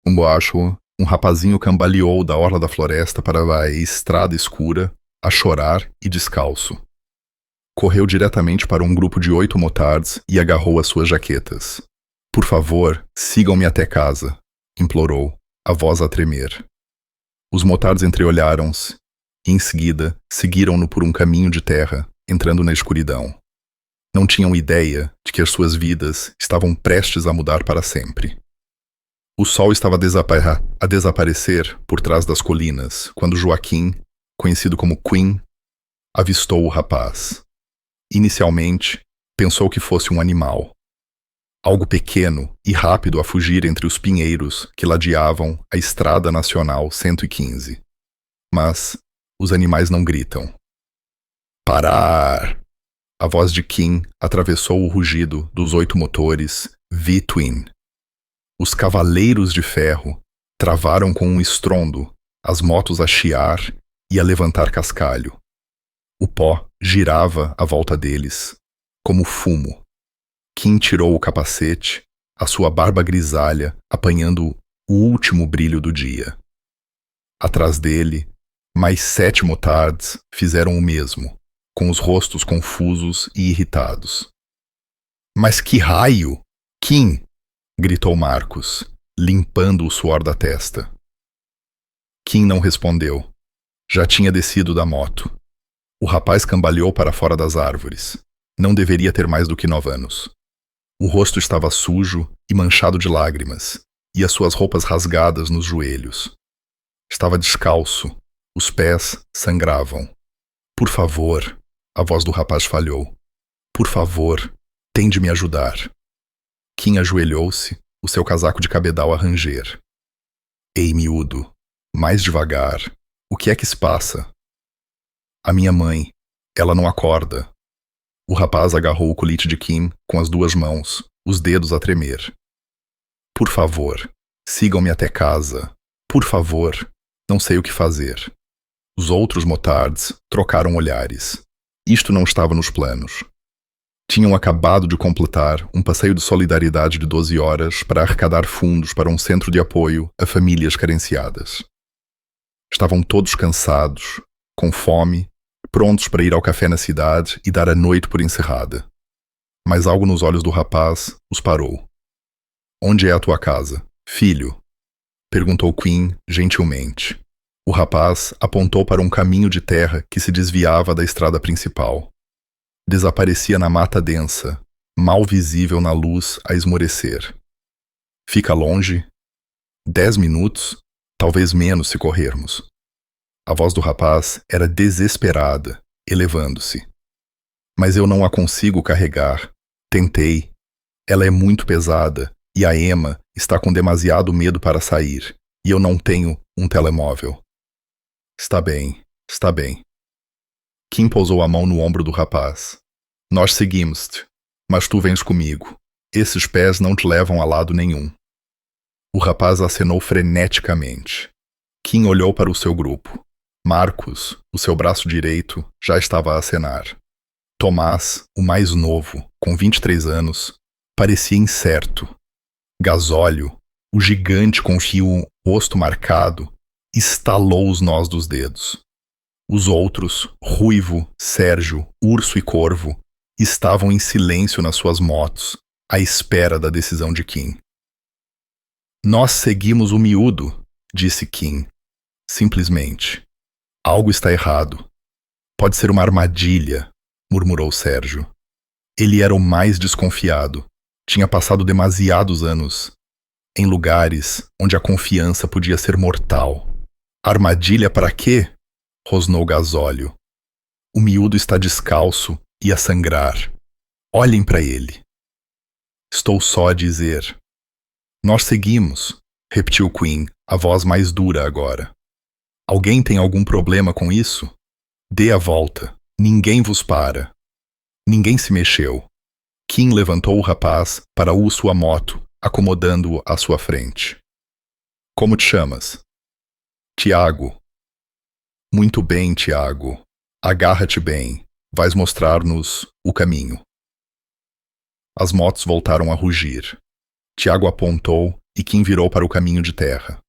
Embaixo, um rapazinho cambaleou da orla da floresta para a estrada escura, a chorar e descalço. Correu diretamente para um grupo de 8 motards e agarrou as suas jaquetas. Por favor, sigam-me até casa, implorou, a voz a tremer. Os motards entreolharam-se e, em seguida, seguiram-no por um caminho de terra, entrando na escuridão. Não tinham ideia de que as suas vidas estavam prestes a mudar para sempre. O sol estava a desaparecer por trás das colinas quando Joaquim, conhecido como Queen, avistou o rapaz. Inicialmente, pensou que fosse um animal. Algo pequeno e rápido a fugir entre os pinheiros que ladeavam a Estrada Nacional 115. Mas os animais não gritam. Parar! A voz de Kim atravessou o rugido dos 8 motores V-Twin. Os cavaleiros de ferro travaram com um estrondo, as motos a chiar e a levantar cascalho. O pó girava à volta deles, como fumo. Kim tirou o capacete, a sua barba grisalha apanhando o último brilho do dia. Atrás dele, mais 7 motards fizeram o mesmo, com os rostos confusos e irritados. Mas que raio! Kim! Gritou Marcos, limpando o suor da testa. Kim não respondeu. Já tinha descido da moto. O rapaz cambaleou para fora das árvores. Não deveria ter mais do que 9 anos. O rosto estava sujo e manchado de lágrimas, e as suas roupas rasgadas nos joelhos. Estava descalço, os pés sangravam. Por favor, a voz do rapaz falhou. Por favor, tem de me ajudar. Kim ajoelhou-se, o seu casaco de cabedal a ranger. Ei, miúdo, mais devagar. O que é que se passa? A minha mãe, ela não acorda. O rapaz agarrou o colete de Kim com as 2 mãos, os dedos a tremer. Por favor, sigam-me até casa. Por favor, não sei o que fazer. Os outros motards trocaram olhares. Isto não estava nos planos. Tinham acabado de completar um passeio de solidariedade de 12 horas para arrecadar fundos para um centro de apoio a famílias carenciadas. Estavam todos cansados, com fome, prontos para ir ao café na cidade e dar a noite por encerrada. Mas algo nos olhos do rapaz os parou. Onde é a tua casa, filho? Perguntou Queen gentilmente. O rapaz apontou para um caminho de terra que se desviava da estrada principal. Desaparecia na mata densa, mal visível na luz a esmorecer. Fica longe? 10 minutos, talvez menos se corrermos. A voz do rapaz era desesperada, elevando-se. Mas eu não a consigo carregar. Tentei. Ela é muito pesada e a Emma está com demasiado medo para sair, e eu não tenho um telemóvel. Está bem, está bem. Kim pousou a mão no ombro do rapaz. Nós seguimos-te, mas tu vens comigo. Esses pés não te levam a lado nenhum. O rapaz acenou freneticamente. Kim olhou para o seu grupo. Marcos, o seu braço direito, já estava a acenar. Tomás, o mais novo, com 23 anos, parecia incerto. Gasóleo, o gigante com o rosto marcado, estalou os nós dos dedos. Os outros, Ruivo, Sérgio, Urso e Corvo, estavam em silêncio nas suas motos, à espera da decisão de Kim. Nós seguimos o miúdo, disse Kim, simplesmente. Algo está errado. Pode ser uma armadilha, murmurou Sérgio. Ele era o mais desconfiado. Tinha passado demasiados anos em lugares onde a confiança podia ser mortal. Armadilha para quê? Rosnou Gasóleo. O miúdo está descalço e a sangrar. Olhem para ele. Estou só a dizer. Nós seguimos, repetiu Queen, a voz mais dura agora. Alguém tem algum problema com isso? Dê a volta. Ninguém vos para. Ninguém se mexeu. Kim levantou o rapaz para sua moto, acomodando-o à sua frente. Como te chamas? Tiago. Muito bem, Tiago. Agarra-te bem. Vais mostrar-nos o caminho. As motos voltaram a rugir. Tiago apontou e Kim virou para o caminho de terra.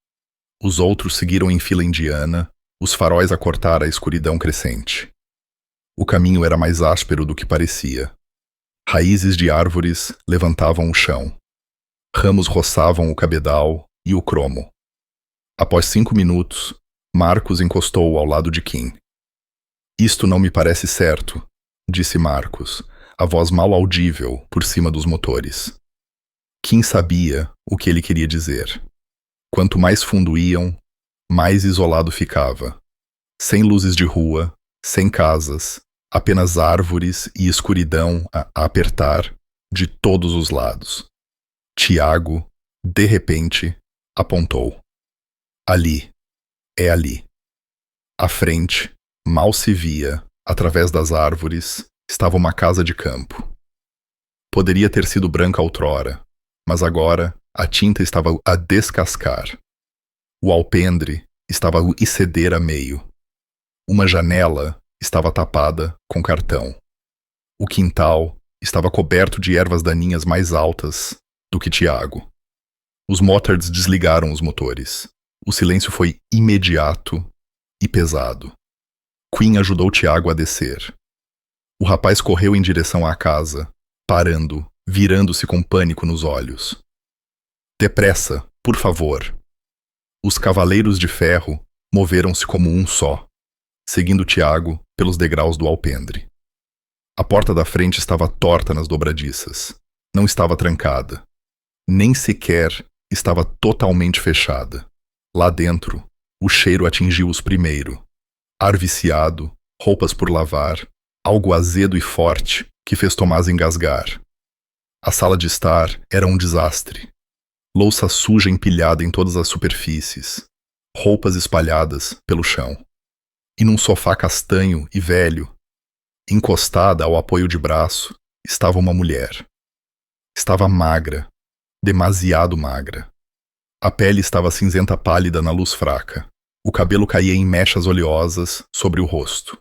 Os outros seguiram em fila indiana, os faróis a cortar a escuridão crescente. O caminho era mais áspero do que parecia. Raízes de árvores levantavam o chão. Ramos roçavam o cabedal e o cromo. Após 5 minutos, Marcos encostou ao lado de Kim. Isto não me parece certo, disse Marcos, a voz mal audível por cima dos motores. Kim sabia o que ele queria dizer. Quanto mais fundo iam, mais isolado ficava. Sem luzes de rua, sem casas, apenas árvores e escuridão a apertar de todos os lados. Tiago, de repente, apontou. Ali. É ali. À frente, mal se via, através das árvores, estava uma casa de campo. Poderia ter sido branca outrora, mas agora a tinta estava a descascar. O alpendre estava a ceder a meio. Uma janela estava tapada com cartão. O quintal estava coberto de ervas daninhas mais altas do que Tiago. Os Motards desligaram os motores. O silêncio foi imediato e pesado. Quinn ajudou Tiago a descer. O rapaz correu em direção à casa, parando, virando-se com pânico nos olhos. Depressa, por favor. Os cavaleiros de ferro moveram-se como um só, seguindo Tiago pelos degraus do alpendre. A porta da frente estava torta nas dobradiças. Não estava trancada. Nem sequer estava totalmente fechada. Lá dentro, o cheiro atingiu-os primeiro. Ar viciado, roupas por lavar, algo azedo e forte que fez Tomás engasgar. A sala de estar era um desastre. Louça suja empilhada em todas as superfícies. Roupas espalhadas pelo chão. E num sofá castanho e velho, encostada ao apoio de braço, estava uma mulher. Estava magra, demasiado magra. A pele estava cinzenta pálida na luz fraca. O cabelo caía em mechas oleosas sobre o rosto.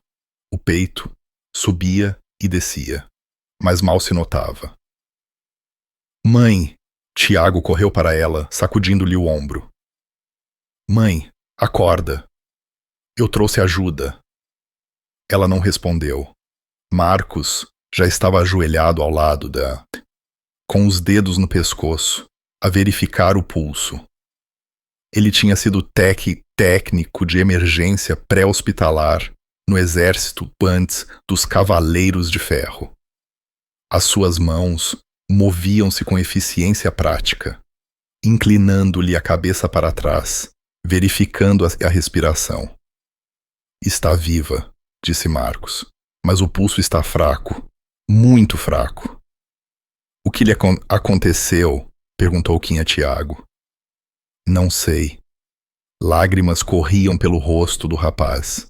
O peito subia e descia, mas mal se notava. Mãe! Tiago correu para ela, sacudindo-lhe o ombro. Mãe, acorda. Eu trouxe ajuda. Ela não respondeu. Marcos já estava ajoelhado ao lado da... com os dedos no pescoço, a verificar o pulso. Ele tinha sido técnico de emergência pré-hospitalar no exército antes dos Cavaleiros de Ferro. As suas mãos moviam-se com eficiência prática, inclinando-lhe a cabeça para trás, verificando a respiração. Está viva, disse Marcos, mas o pulso está fraco, muito fraco. O que lhe aconteceu? Perguntou Kim a Tiago. Não sei. Lágrimas corriam pelo rosto do rapaz.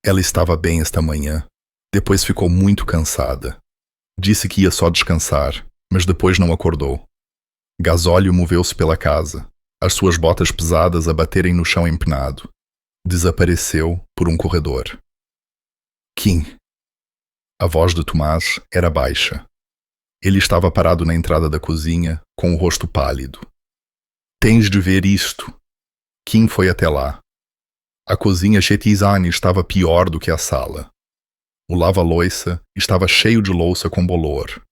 Ela estava bem esta manhã, depois ficou muito cansada. Disse que ia só descansar, mas depois não acordou. Gasóleo moveu-se pela casa, as suas botas pesadas a baterem no chão empinado. Desapareceu por um corredor. Kim. A voz de Tomás era baixa. Ele estava parado na entrada da cozinha, com o rosto pálido. Tens de ver isto. Kim foi até lá. A cozinha Chetizane estava pior do que a sala. O lava-loiça estava cheio de louça com bolor.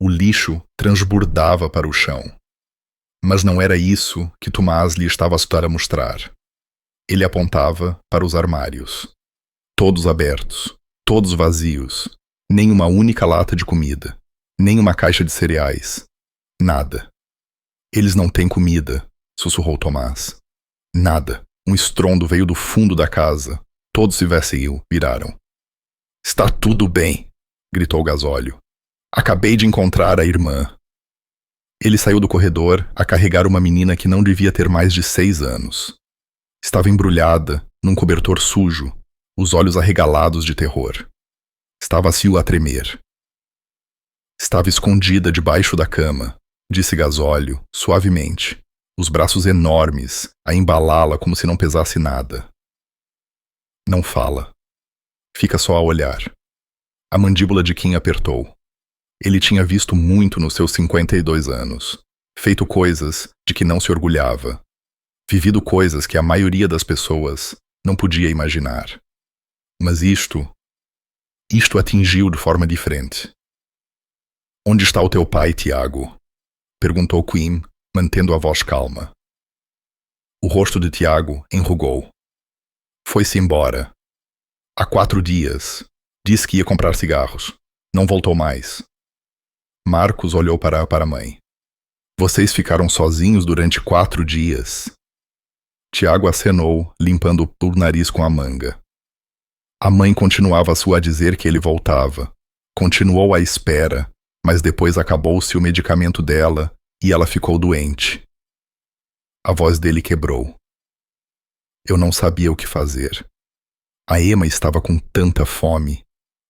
O lixo transbordava para o chão. Mas não era isso que Tomás lhe estava a mostrar. Ele apontava para os armários. Todos abertos, todos vazios. Nem uma única lata de comida. Nem uma caixa de cereais. Nada. Eles não têm comida, sussurrou Tomás. Nada. Um estrondo veio do fundo da casa. Todos se viraram. Está tudo bem, gritou Gasóleo. Acabei de encontrar a irmã. Ele saiu do corredor a carregar uma menina que não devia ter mais de 6 anos. Estava embrulhada num cobertor sujo, os olhos arregalados de terror. Estava a tremer. Estava escondida debaixo da cama, disse Gasóleo, suavemente, os braços enormes a embalá-la como se não pesasse nada. Não fala. Fica só a olhar. A mandíbula de Kim apertou. Ele tinha visto muito nos seus 52 anos. feito coisas de que não se orgulhava, vivido coisas que a maioria das pessoas não podia imaginar. Mas isto atingiu de forma diferente. Onde está o teu pai, Tiago? Perguntou Quinn, mantendo a voz calma. O rosto de Tiago enrugou. Foi-se embora. Há 4 dias. Disse que ia comprar cigarros. Não voltou mais. Marcos olhou para a mãe. Vocês ficaram sozinhos durante 4 dias? Tiago acenou, limpando o nariz com a manga. A mãe continuava a dizer que ele voltava. Continuou à espera, mas depois acabou-se o medicamento dela e ela ficou doente. A voz dele quebrou. Eu não sabia o que fazer. A Emma estava com tanta fome.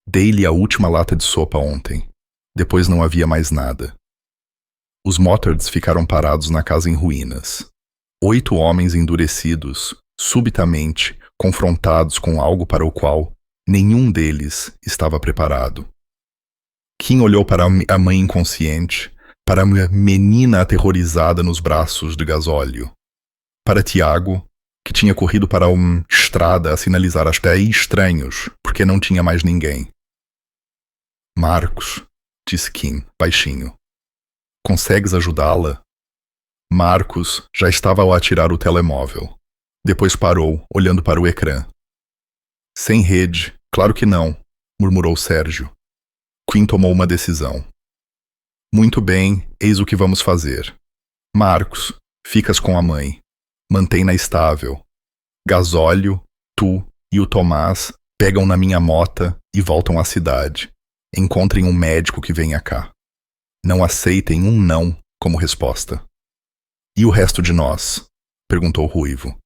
Dei-lhe a última lata de sopa ontem. Depois não havia mais nada. Os Mottards ficaram parados na casa em ruínas. 8 homens endurecidos, subitamente confrontados com algo para o qual nenhum deles estava preparado. Kim olhou para a mãe inconsciente, para a menina aterrorizada nos braços de gasóleo, para Tiago, que tinha corrido para uma estrada a sinalizar até estranhos, porque não tinha mais ninguém. Marcos, disse Kim, baixinho. Consegues ajudá-la? Marcos já estava ao atirar o telemóvel. Depois parou, olhando para o ecrã. Sem rede, claro que não, murmurou Sérgio. Quinn tomou uma decisão. Muito bem, eis o que vamos fazer. Marcos, ficas com a mãe. Mantém-na estável. Gasóleo, tu e o Tomás pegam na minha mota e voltam à cidade. Encontrem um médico que venha cá. Não aceitem um não como resposta. E o resto de nós? Perguntou o Ruivo.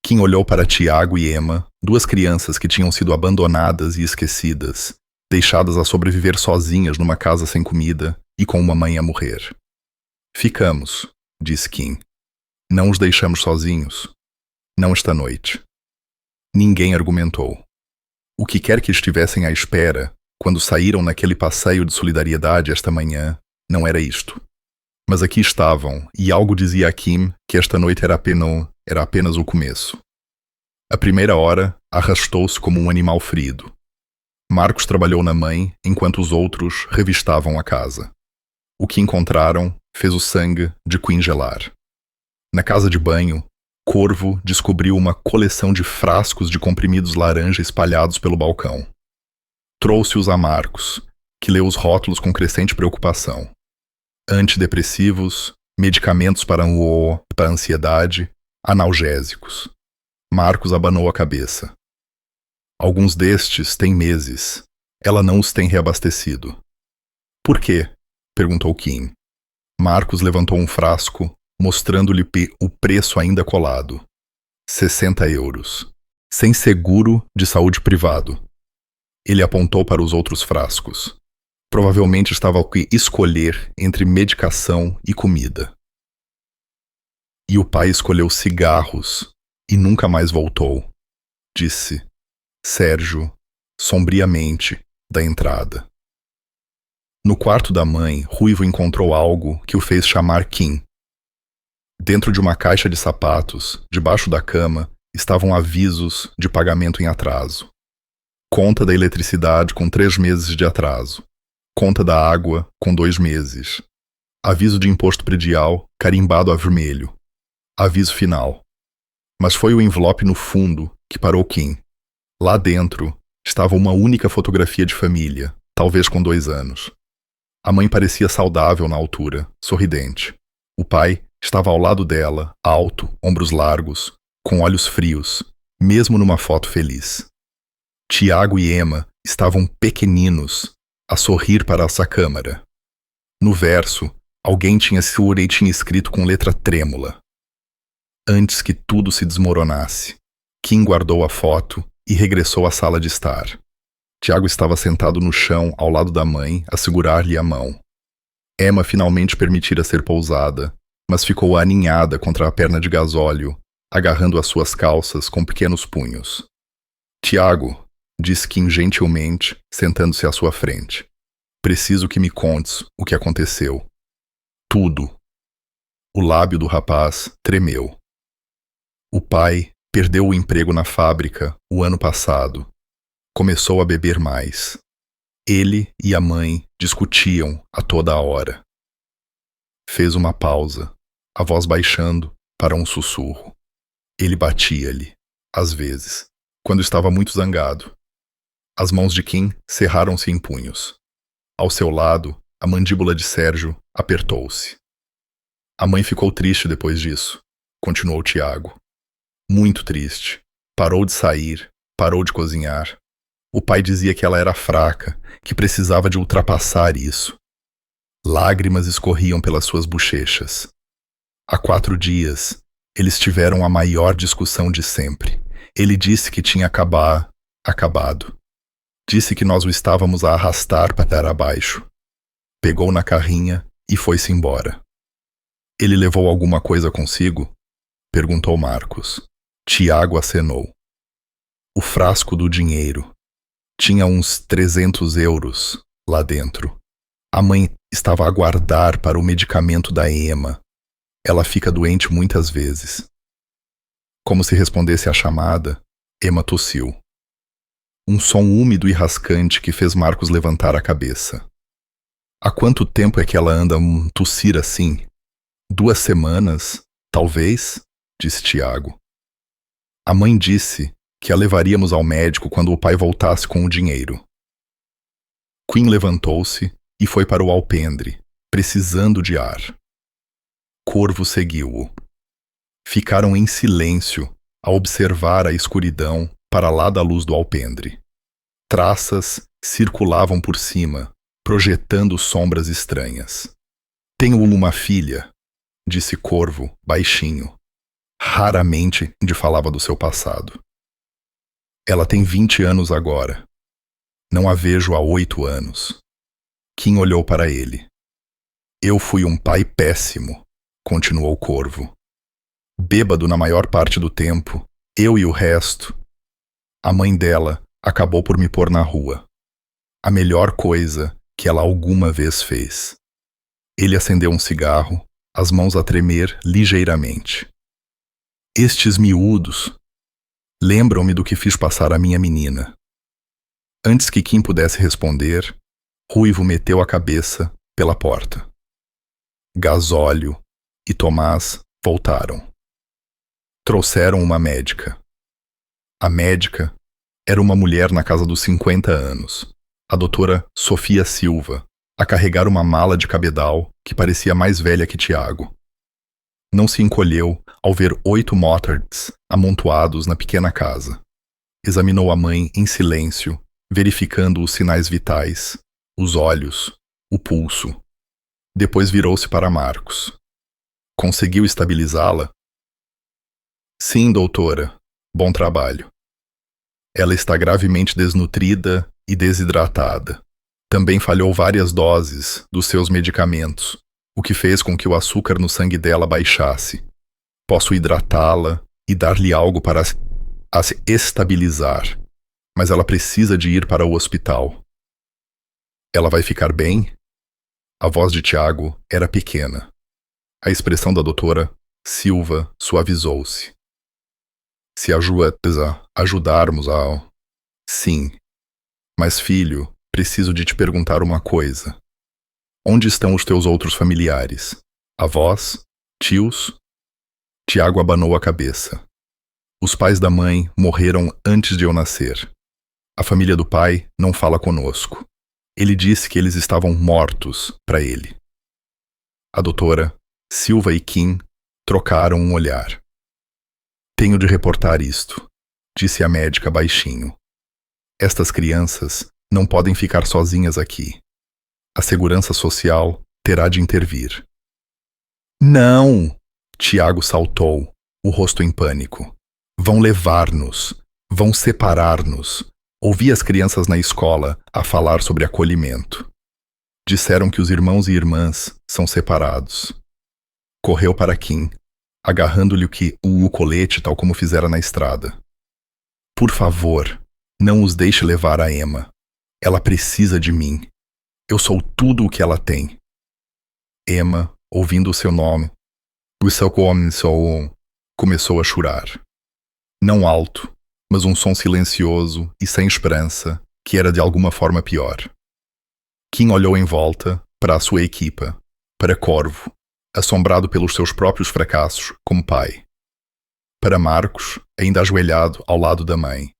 Kim olhou para Tiago e Emma, 2 crianças que tinham sido abandonadas e esquecidas, deixadas a sobreviver sozinhas numa casa sem comida e com uma mãe a morrer. Ficamos, disse Kim. Não os deixamos sozinhos. Não esta noite. Ninguém argumentou. O que quer que estivessem à espera, quando saíram naquele passeio de solidariedade esta manhã, não era isto. Mas aqui estavam, e algo dizia a Kim que esta noite era apenas o começo. A primeira hora arrastou-se como um animal ferido. Marcos trabalhou na mãe, enquanto os outros revistavam a casa. O que encontraram fez o sangue de Quinn gelar. Na casa de banho, Corvo descobriu uma coleção de frascos de comprimidos laranja espalhados pelo balcão. Trouxe-os a Marcos, que leu os rótulos com crescente preocupação. Antidepressivos, medicamentos para a ansiedade, analgésicos. Marcos abanou a cabeça. Alguns destes têm meses. Ela não os tem reabastecido. Por quê? Perguntou Kim. Marcos levantou um frasco, mostrando-lhe o preço ainda colado. 60 euros. Sem seguro de saúde privado. Ele apontou para os outros frascos. Provavelmente estava a escolher entre medicação e comida. E o pai escolheu cigarros e nunca mais voltou, disse Sérgio, sombriamente, da entrada. No quarto da mãe, Ruivo encontrou algo que o fez chamar Kim. Dentro de uma caixa de sapatos, debaixo da cama, estavam avisos de pagamento em atraso. Conta da eletricidade com 3 meses de atraso. Conta da água com 2 meses. Aviso de imposto predial carimbado a vermelho. Aviso final. Mas foi o envelope no fundo que parou Kim. Lá dentro estava uma única fotografia de família, talvez com 2 anos. A mãe parecia saudável na altura, sorridente. O pai estava ao lado dela, alto, ombros largos, com olhos frios, mesmo numa foto feliz. Tiago e Emma estavam pequeninos, a sorrir para essa câmara. No verso, alguém tinha escrito com letra trêmula. Antes que tudo se desmoronasse, Kim guardou a foto e regressou à sala de estar. Tiago estava sentado no chão ao lado da mãe, a segurar-lhe a mão. Emma finalmente permitira ser pousada, mas ficou aninhada contra a perna de gasóleo, agarrando as suas calças com pequenos punhos. Tiago, disse Kim gentilmente, sentando-se à sua frente. Preciso que me contes o que aconteceu. Tudo. O lábio do rapaz tremeu. O pai perdeu o emprego na fábrica o ano passado. Começou a beber mais. Ele e a mãe discutiam a toda hora. Fez uma pausa, a voz baixando para um sussurro. Ele batia-lhe, às vezes, quando estava muito zangado. As mãos de Kim cerraram-se em punhos. Ao seu lado, a mandíbula de Sérgio apertou-se. A mãe ficou triste depois disso, continuou Tiago. Muito triste. Parou de sair, parou de cozinhar. O pai dizia que ela era fraca, que precisava de ultrapassar isso. Lágrimas escorriam pelas suas bochechas. Há 4 dias, eles tiveram a maior discussão de sempre. Ele disse que tinha acabado. Disse que nós o estávamos a arrastar para abaixo. Pegou na carrinha e foi-se embora. Ele levou alguma coisa consigo? Perguntou Marcos. Tiago acenou. O frasco do dinheiro. Tinha uns 300 euros lá dentro. A mãe estava a guardar para o medicamento da Emma. Ela fica doente muitas vezes. Como se respondesse à chamada, Emma tossiu. Um som úmido e rascante que fez Marcos levantar a cabeça. Há quanto tempo é que ela anda a tossir assim? 2 semanas, talvez, disse Tiago. A mãe disse que a levaríamos ao médico quando o pai voltasse com o dinheiro. Quinn levantou-se e foi para o alpendre, precisando de ar. Corvo seguiu-o. Ficaram em silêncio a observar a escuridão para lá da luz do alpendre. Traças circulavam por cima, projetando sombras estranhas. Tenho uma filha, disse Corvo, baixinho. Raramente falava do seu passado. Ela tem 20 anos agora. Não a vejo há 8 anos. Kim olhou para ele. Eu fui um pai péssimo, continuou Corvo. Bêbado na maior parte do tempo, eu e o resto. A mãe dela acabou por me pôr na rua. A melhor coisa que ela alguma vez fez. Ele acendeu um cigarro, as mãos a tremer ligeiramente. Estes miúdos lembram-me do que fiz passar a minha menina. Antes que Kim pudesse responder, Ruivo meteu a cabeça pela porta. Gasóleo e Tomás voltaram. Trouxeram uma médica. A médica era uma mulher na casa dos 50 anos, a doutora Sofia Silva, a carregar uma mala de cabedal que parecia mais velha que Tiago. Não se encolheu ao ver 8 motards amontoados na pequena casa. Examinou a mãe em silêncio, verificando os sinais vitais, os olhos, o pulso. Depois virou-se para Marcos. Conseguiu estabilizá-la? Sim, doutora. Bom trabalho. Ela está gravemente desnutrida e desidratada. Também falhou várias doses dos seus medicamentos, o que fez com que o açúcar no sangue dela baixasse. Posso hidratá-la e dar-lhe algo para se estabilizar, mas ela precisa de ir para o hospital. Ela vai ficar bem? A voz de Tiago era pequena. A expressão da doutora Silva suavizou-se. Se ajudarmos a... Sim. Mas, filho, preciso de te perguntar uma coisa. Onde estão os teus outros familiares? Avós? Tios? Tiago abanou a cabeça. Os pais da mãe morreram antes de eu nascer. A família do pai não fala conosco. Ele disse que eles estavam mortos para ele. A doutora Silva e Kim trocaram um olhar. Tenho de reportar isto, disse a médica baixinho. Estas crianças não podem ficar sozinhas aqui. A segurança social terá de intervir. Não! Tiago saltou, o rosto em pânico. Vão levar-nos. Vão separar-nos. Ouvi as crianças na escola a falar sobre acolhimento. Disseram que os irmãos e irmãs são separados. Correu para Kim, agarrando-lhe o colete tal como fizera na estrada. Por favor, não os deixe levar a Emma. Ela precisa de mim. Eu sou tudo o que ela tem. Emma, ouvindo o seu nome, O seu começou a chorar. Não alto, mas um som silencioso e sem esperança, que era de alguma forma pior. Kim olhou em volta, para a sua equipa, para Corvo, assombrado pelos seus próprios fracassos como pai. Para Marcos, ainda ajoelhado ao lado da mãe.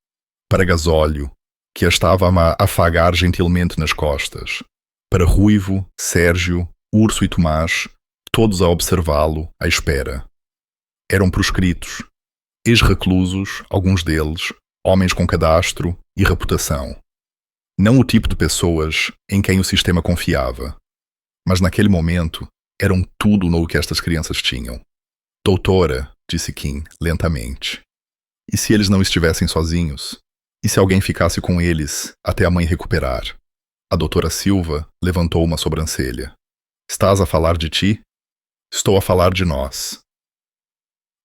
Para Gasóleo, que a estava a afagar gentilmente nas costas. Para Ruivo, Sérgio, Urso e Tomás, todos a observá-lo, à espera. Eram proscritos, ex-reclusos, alguns deles, homens com cadastro e reputação. Não o tipo de pessoas em quem o sistema confiava, mas naquele momento eram tudo no que estas crianças tinham. Doutora, disse Kim, lentamente. E se eles não estivessem sozinhos? E se alguém ficasse com eles até a mãe recuperar? A doutora Silva levantou uma sobrancelha. Estás a falar de ti? Estou a falar de nós.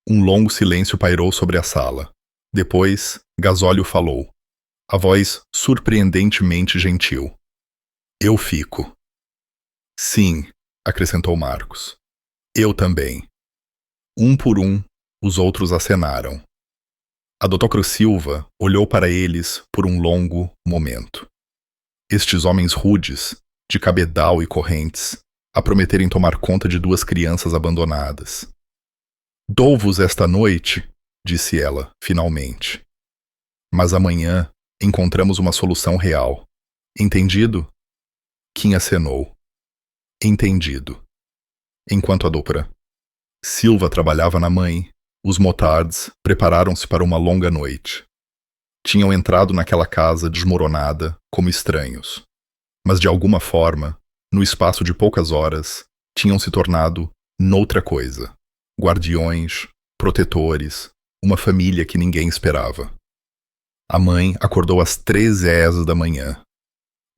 Um longo silêncio pairou sobre a sala. Depois, Gasóleo falou. A voz surpreendentemente gentil. Eu fico. Sim, acrescentou Marcos. Eu também. Um por um, os outros acenaram. A doutora Silva olhou para eles por um longo momento. Estes homens rudes, de cabedal e correntes, a prometerem tomar conta de duas crianças abandonadas. Dou-vos esta noite, disse ela, finalmente. Mas amanhã encontramos uma solução real. Entendido? Kim acenou. Entendido. Enquanto a doutora Silva trabalhava na mãe, os motards prepararam-se para uma longa noite. Tinham entrado naquela casa desmoronada como estranhos, mas de alguma forma, no espaço de poucas horas, tinham se tornado noutra coisa. Guardiões, protetores, uma família que ninguém esperava. A mãe acordou às 3h da manhã.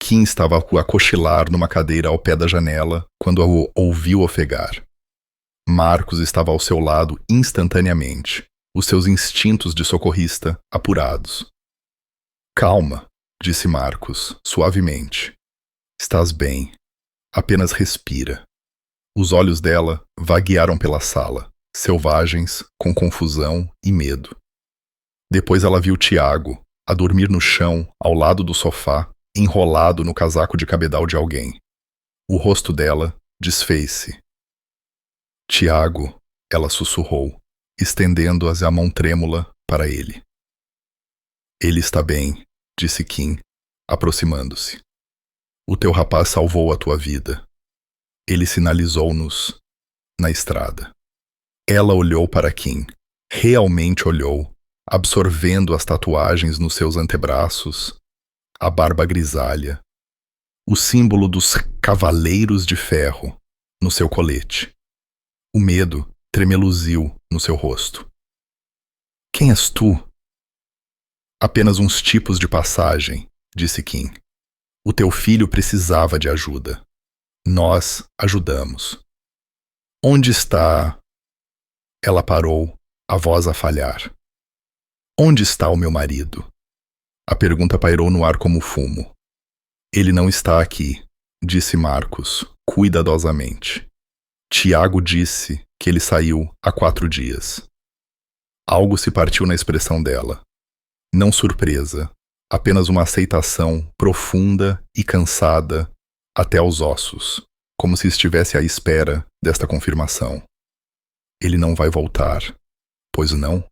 Kim estava a cochilar numa cadeira ao pé da janela quando a ouviu ofegar. Marcos estava ao seu lado instantaneamente, os seus instintos de socorrista apurados. Calma, disse Marcos, suavemente. Estás bem. Apenas respira. Os olhos dela vaguearam pela sala, selvagens, com confusão e medo. Depois ela viu Tiago, a dormir no chão, ao lado do sofá, enrolado no casaco de cabedal de alguém. O rosto dela desfez-se. Tiago, ela sussurrou, estendendo-as a mão trêmula para ele. Ele está bem, disse Kim, aproximando-se. O teu rapaz salvou a tua vida. Ele sinalizou-nos na estrada. Ela olhou para Kim, realmente olhou, absorvendo as tatuagens nos seus antebraços, a barba grisalha, o símbolo dos Cavaleiros de Ferro no seu colete. O medo tremeluziu no seu rosto. Quem és tu? Apenas uns tipos de passagem, disse Kim. O teu filho precisava de ajuda. Nós ajudamos. Onde está? Ela parou, a voz a falhar. Onde está o meu marido? A pergunta pairou no ar como fumo. Ele não está aqui, disse Marcos, cuidadosamente. Tiago disse que ele saiu há 4 dias. Algo se partiu na expressão dela. Não surpresa, apenas uma aceitação profunda e cansada até aos ossos, como se estivesse à espera desta confirmação. Ele não vai voltar, pois não?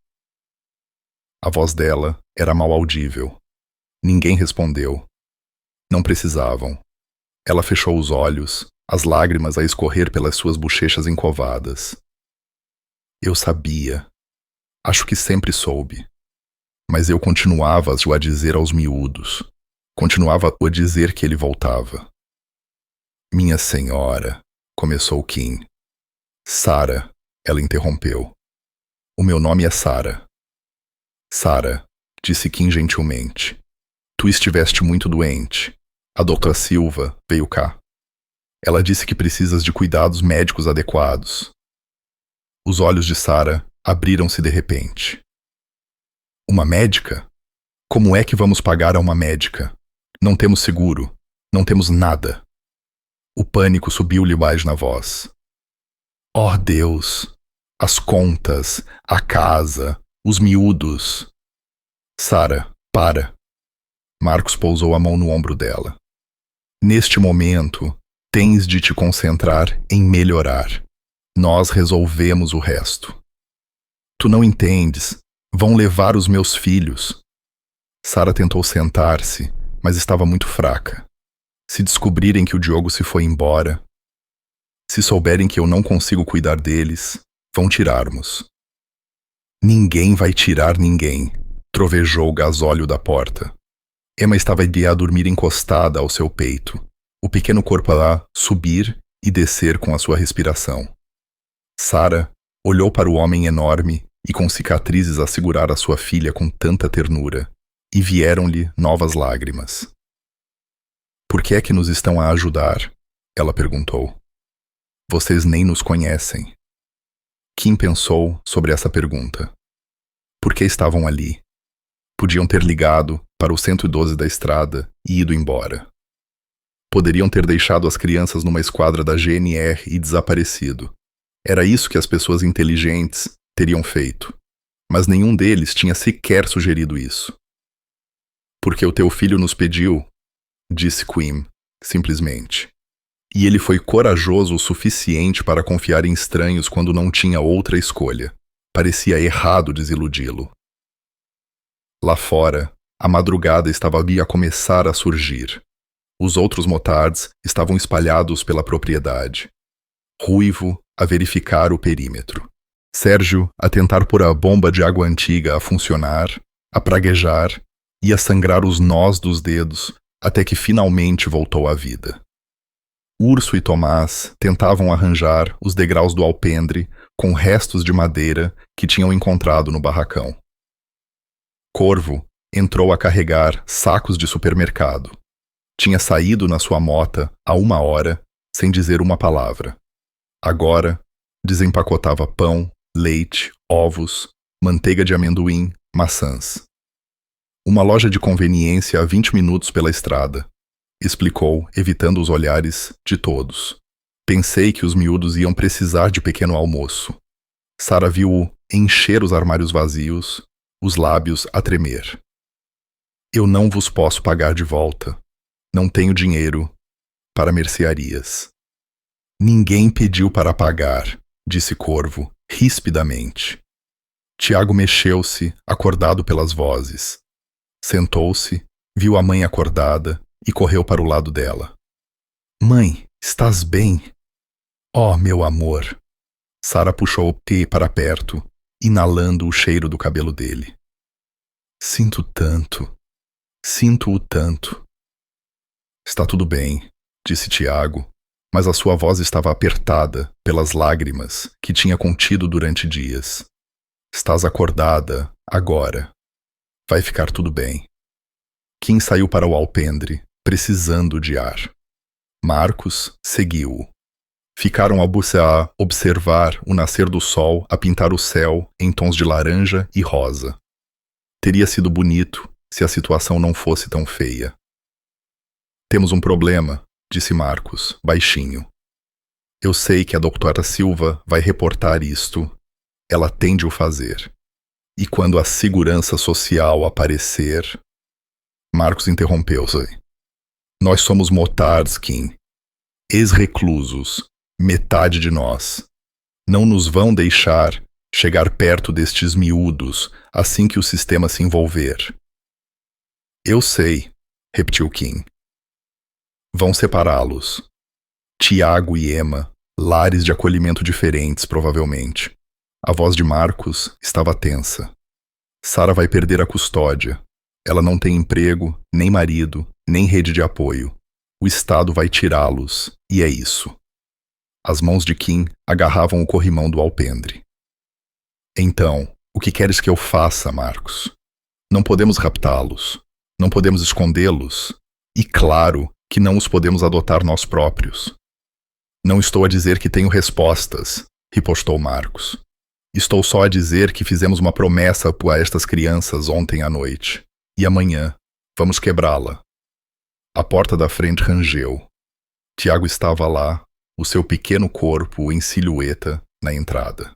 A voz dela era mal audível. Ninguém respondeu. Não precisavam. Ela fechou os olhos, as lágrimas a escorrer pelas suas bochechas encovadas. Eu sabia. Acho que sempre soube. Mas eu continuava a dizer aos miúdos. Continuava a dizer que ele voltava. Minha senhora, começou Kim. Sara, ela interrompeu. O meu nome é Sara. Sara, disse Kim gentilmente. Tu estiveste muito doente. A doutora Silva veio cá. Ela disse que precisas de cuidados médicos adequados. Os olhos de Sara abriram-se de repente. Uma médica? Como é que vamos pagar a uma médica? Não temos seguro. Não temos nada. O pânico subiu-lhe mais na voz. Oh, Deus! As contas, a casa, os miúdos. Sara, para. Marcos pousou a mão no ombro dela. Neste momento, tens de te concentrar em melhorar. Nós resolvemos o resto. Tu não entendes. Vão levar os meus filhos. Sara tentou sentar-se, mas estava muito fraca. Se descobrirem que o Diogo se foi embora, se souberem que eu não consigo cuidar deles, vão tirar-nos. Ninguém vai tirar ninguém, trovejou o gasóleo da porta. Emma estava a dormir encostada ao seu peito, o pequeno corpo lá subir e descer com a sua respiração. Sara olhou para o homem enorme e com cicatrizes a segurar a sua filha com tanta ternura, e vieram-lhe novas lágrimas. Por que é que nos estão a ajudar? Ela perguntou. Vocês nem nos conhecem. Kim pensou sobre essa pergunta. Por que estavam ali? Podiam ter ligado para o 112 da estrada e ido embora. Poderiam ter deixado as crianças numa esquadra da GNR e desaparecido. Era isso que as pessoas inteligentes teriam feito. Mas nenhum deles tinha sequer sugerido isso. Porque o teu filho nos pediu, disse Quinn, simplesmente. E ele foi corajoso o suficiente para confiar em estranhos quando não tinha outra escolha. Parecia errado desiludi-lo. Lá fora, a madrugada estava a começar a surgir. Os outros motards estavam espalhados pela propriedade. Ruivo a verificar o perímetro. Sérgio a tentar pôr a bomba de água antiga a funcionar, a praguejar e a sangrar os nós dos dedos até que finalmente voltou à vida. Urso e Tomás tentavam arranjar os degraus do alpendre com restos de madeira que tinham encontrado no barracão. Corvo entrou a carregar sacos de supermercado. Tinha saído na sua mota há 1 hora, sem dizer uma palavra. Agora, desempacotava pão, leite, ovos, manteiga de amendoim, maçãs. Uma loja de conveniência a 20 minutos pela estrada, explicou, evitando os olhares de todos. Pensei que os miúdos iam precisar de pequeno almoço. Sara viu-o encher os armários vazios, os lábios a tremer. Eu não vos posso pagar de volta. Não tenho dinheiro para mercearias. Ninguém pediu para pagar, disse Corvo, rispidamente. Tiago mexeu-se, acordado pelas vozes. Sentou-se, viu a mãe acordada e correu para o lado dela. Mãe, estás bem? Oh, meu amor! Sara puxou o T para perto, inalando o cheiro do cabelo dele. Sinto-o tanto. Está tudo bem, disse Tiago, mas a sua voz estava apertada pelas lágrimas que tinha contido durante dias. Estás acordada, agora. Vai ficar tudo bem. Kim saiu para o alpendre, precisando de ar. Marcos seguiu-o. Ficaram a observar o nascer do sol a pintar o céu em tons de laranja e rosa. Teria sido bonito se a situação não fosse tão feia. Temos um problema, disse Marcos, baixinho. Eu sei que a doutora Silva vai reportar isto. Ela tem de o fazer. E quando a segurança social aparecer... Marcos interrompeu-se. Nós somos motards, Kim. Ex-reclusos. Metade de nós. Não nos vão deixar chegar perto destes miúdos assim que o sistema se envolver. Eu sei, repetiu Kim. Vão separá-los. Tiago e Emma, lares de acolhimento diferentes, provavelmente. A voz de Marcos estava tensa. Sara vai perder a custódia. Ela não tem emprego, nem marido, nem rede de apoio. O Estado vai tirá-los, e é isso. As mãos de Kim agarravam o corrimão do alpendre. Então, o que queres que eu faça, Marcos? Não podemos raptá-los. Não podemos escondê-los. E claro que não os podemos adotar nós próprios. Não estou a dizer que tenho respostas, ripostou Marcos. Estou só a dizer que fizemos uma promessa a estas crianças ontem à noite. E amanhã vamos quebrá-la. A porta da frente rangeu. Tiago estava lá, o seu pequeno corpo em silhueta na entrada.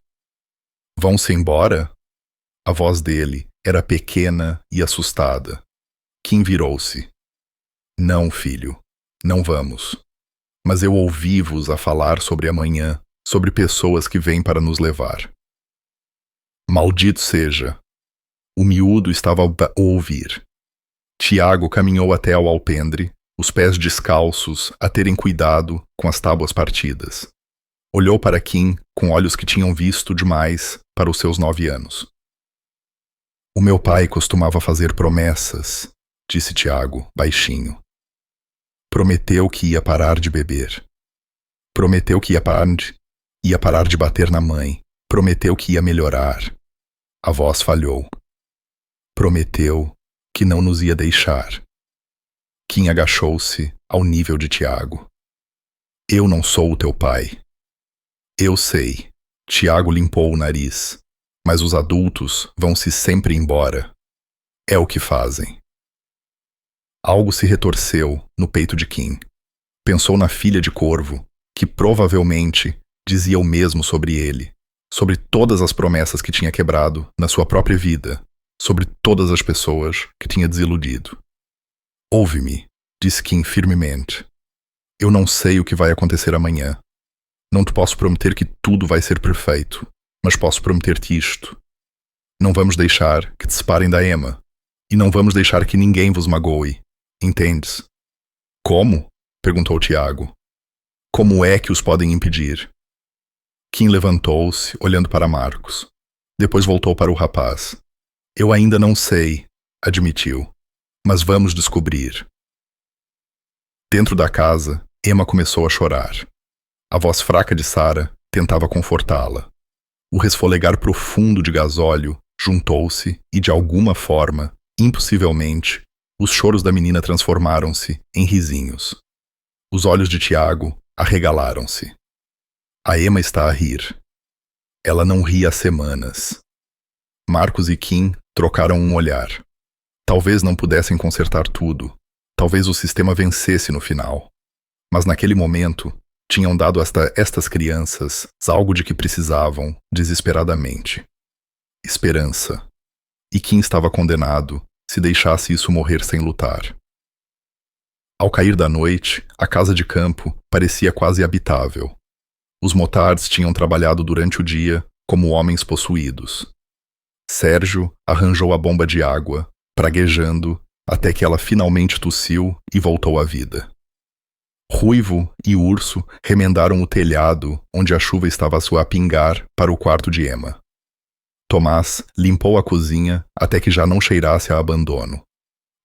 Vão-se embora? A voz dele era pequena e assustada. Kim virou-se. Não, filho, não vamos. Mas eu ouvi-vos a falar sobre amanhã, sobre pessoas que vêm para nos levar. Maldito seja! O miúdo estava a ouvir. Tiago caminhou até ao alpendre, os pés descalços, a terem cuidado com as tábuas partidas. Olhou para Kim com olhos que tinham visto demais para os seus 9 anos. O meu pai costumava fazer promessas, disse Tiago, baixinho. Prometeu que ia parar de beber. Prometeu que ia parar de bater na mãe. Prometeu que ia melhorar. A voz falhou. Prometeu que não nos ia deixar. Kim agachou-se ao nível de Tiago. Eu não sou o teu pai. Eu sei. Tiago limpou o nariz. Mas os adultos vão-se sempre embora. É o que fazem. Algo se retorceu no peito de Kim. Pensou na filha de Corvo, que provavelmente dizia o mesmo sobre ele, sobre todas as promessas que tinha quebrado na sua própria vida, sobre todas as pessoas que tinha desiludido. Ouve-me, disse Kim firmemente. Eu não sei o que vai acontecer amanhã. Não te posso prometer que tudo vai ser perfeito, mas posso prometer-te isto. Não vamos deixar que te separem da Emma, e não vamos deixar que ninguém vos magoe. Entendes? Como? Perguntou Tiago. Como é que os podem impedir? Kim levantou-se, olhando para Marcos. Depois voltou para o rapaz. Eu ainda não sei, admitiu, mas vamos descobrir. Dentro da casa, Emma começou a chorar. A voz fraca de Sara tentava confortá-la. O resfolegar profundo de gasóleo juntou-se e, de alguma forma, impossivelmente, os choros da menina transformaram-se em risinhos. Os olhos de Tiago arregalaram-se. A Emma está a rir. Ela não ri há semanas. Marcos e Kim trocaram um olhar. Talvez não pudessem consertar tudo. Talvez o sistema vencesse no final. Mas naquele momento, tinham dado estas crianças algo de que precisavam desesperadamente. Esperança. E Kim estava condenado se deixasse isso morrer sem lutar. Ao cair da noite, a casa de campo parecia quase habitável. Os motards tinham trabalhado durante o dia como homens possuídos. Sérgio arranjou a bomba de água, praguejando, até que ela finalmente tossiu e voltou à vida. Ruivo e Urso remendaram o telhado onde a chuva estava a pingar para o quarto de Emma. Tomás limpou a cozinha até que já não cheirasse a abandono.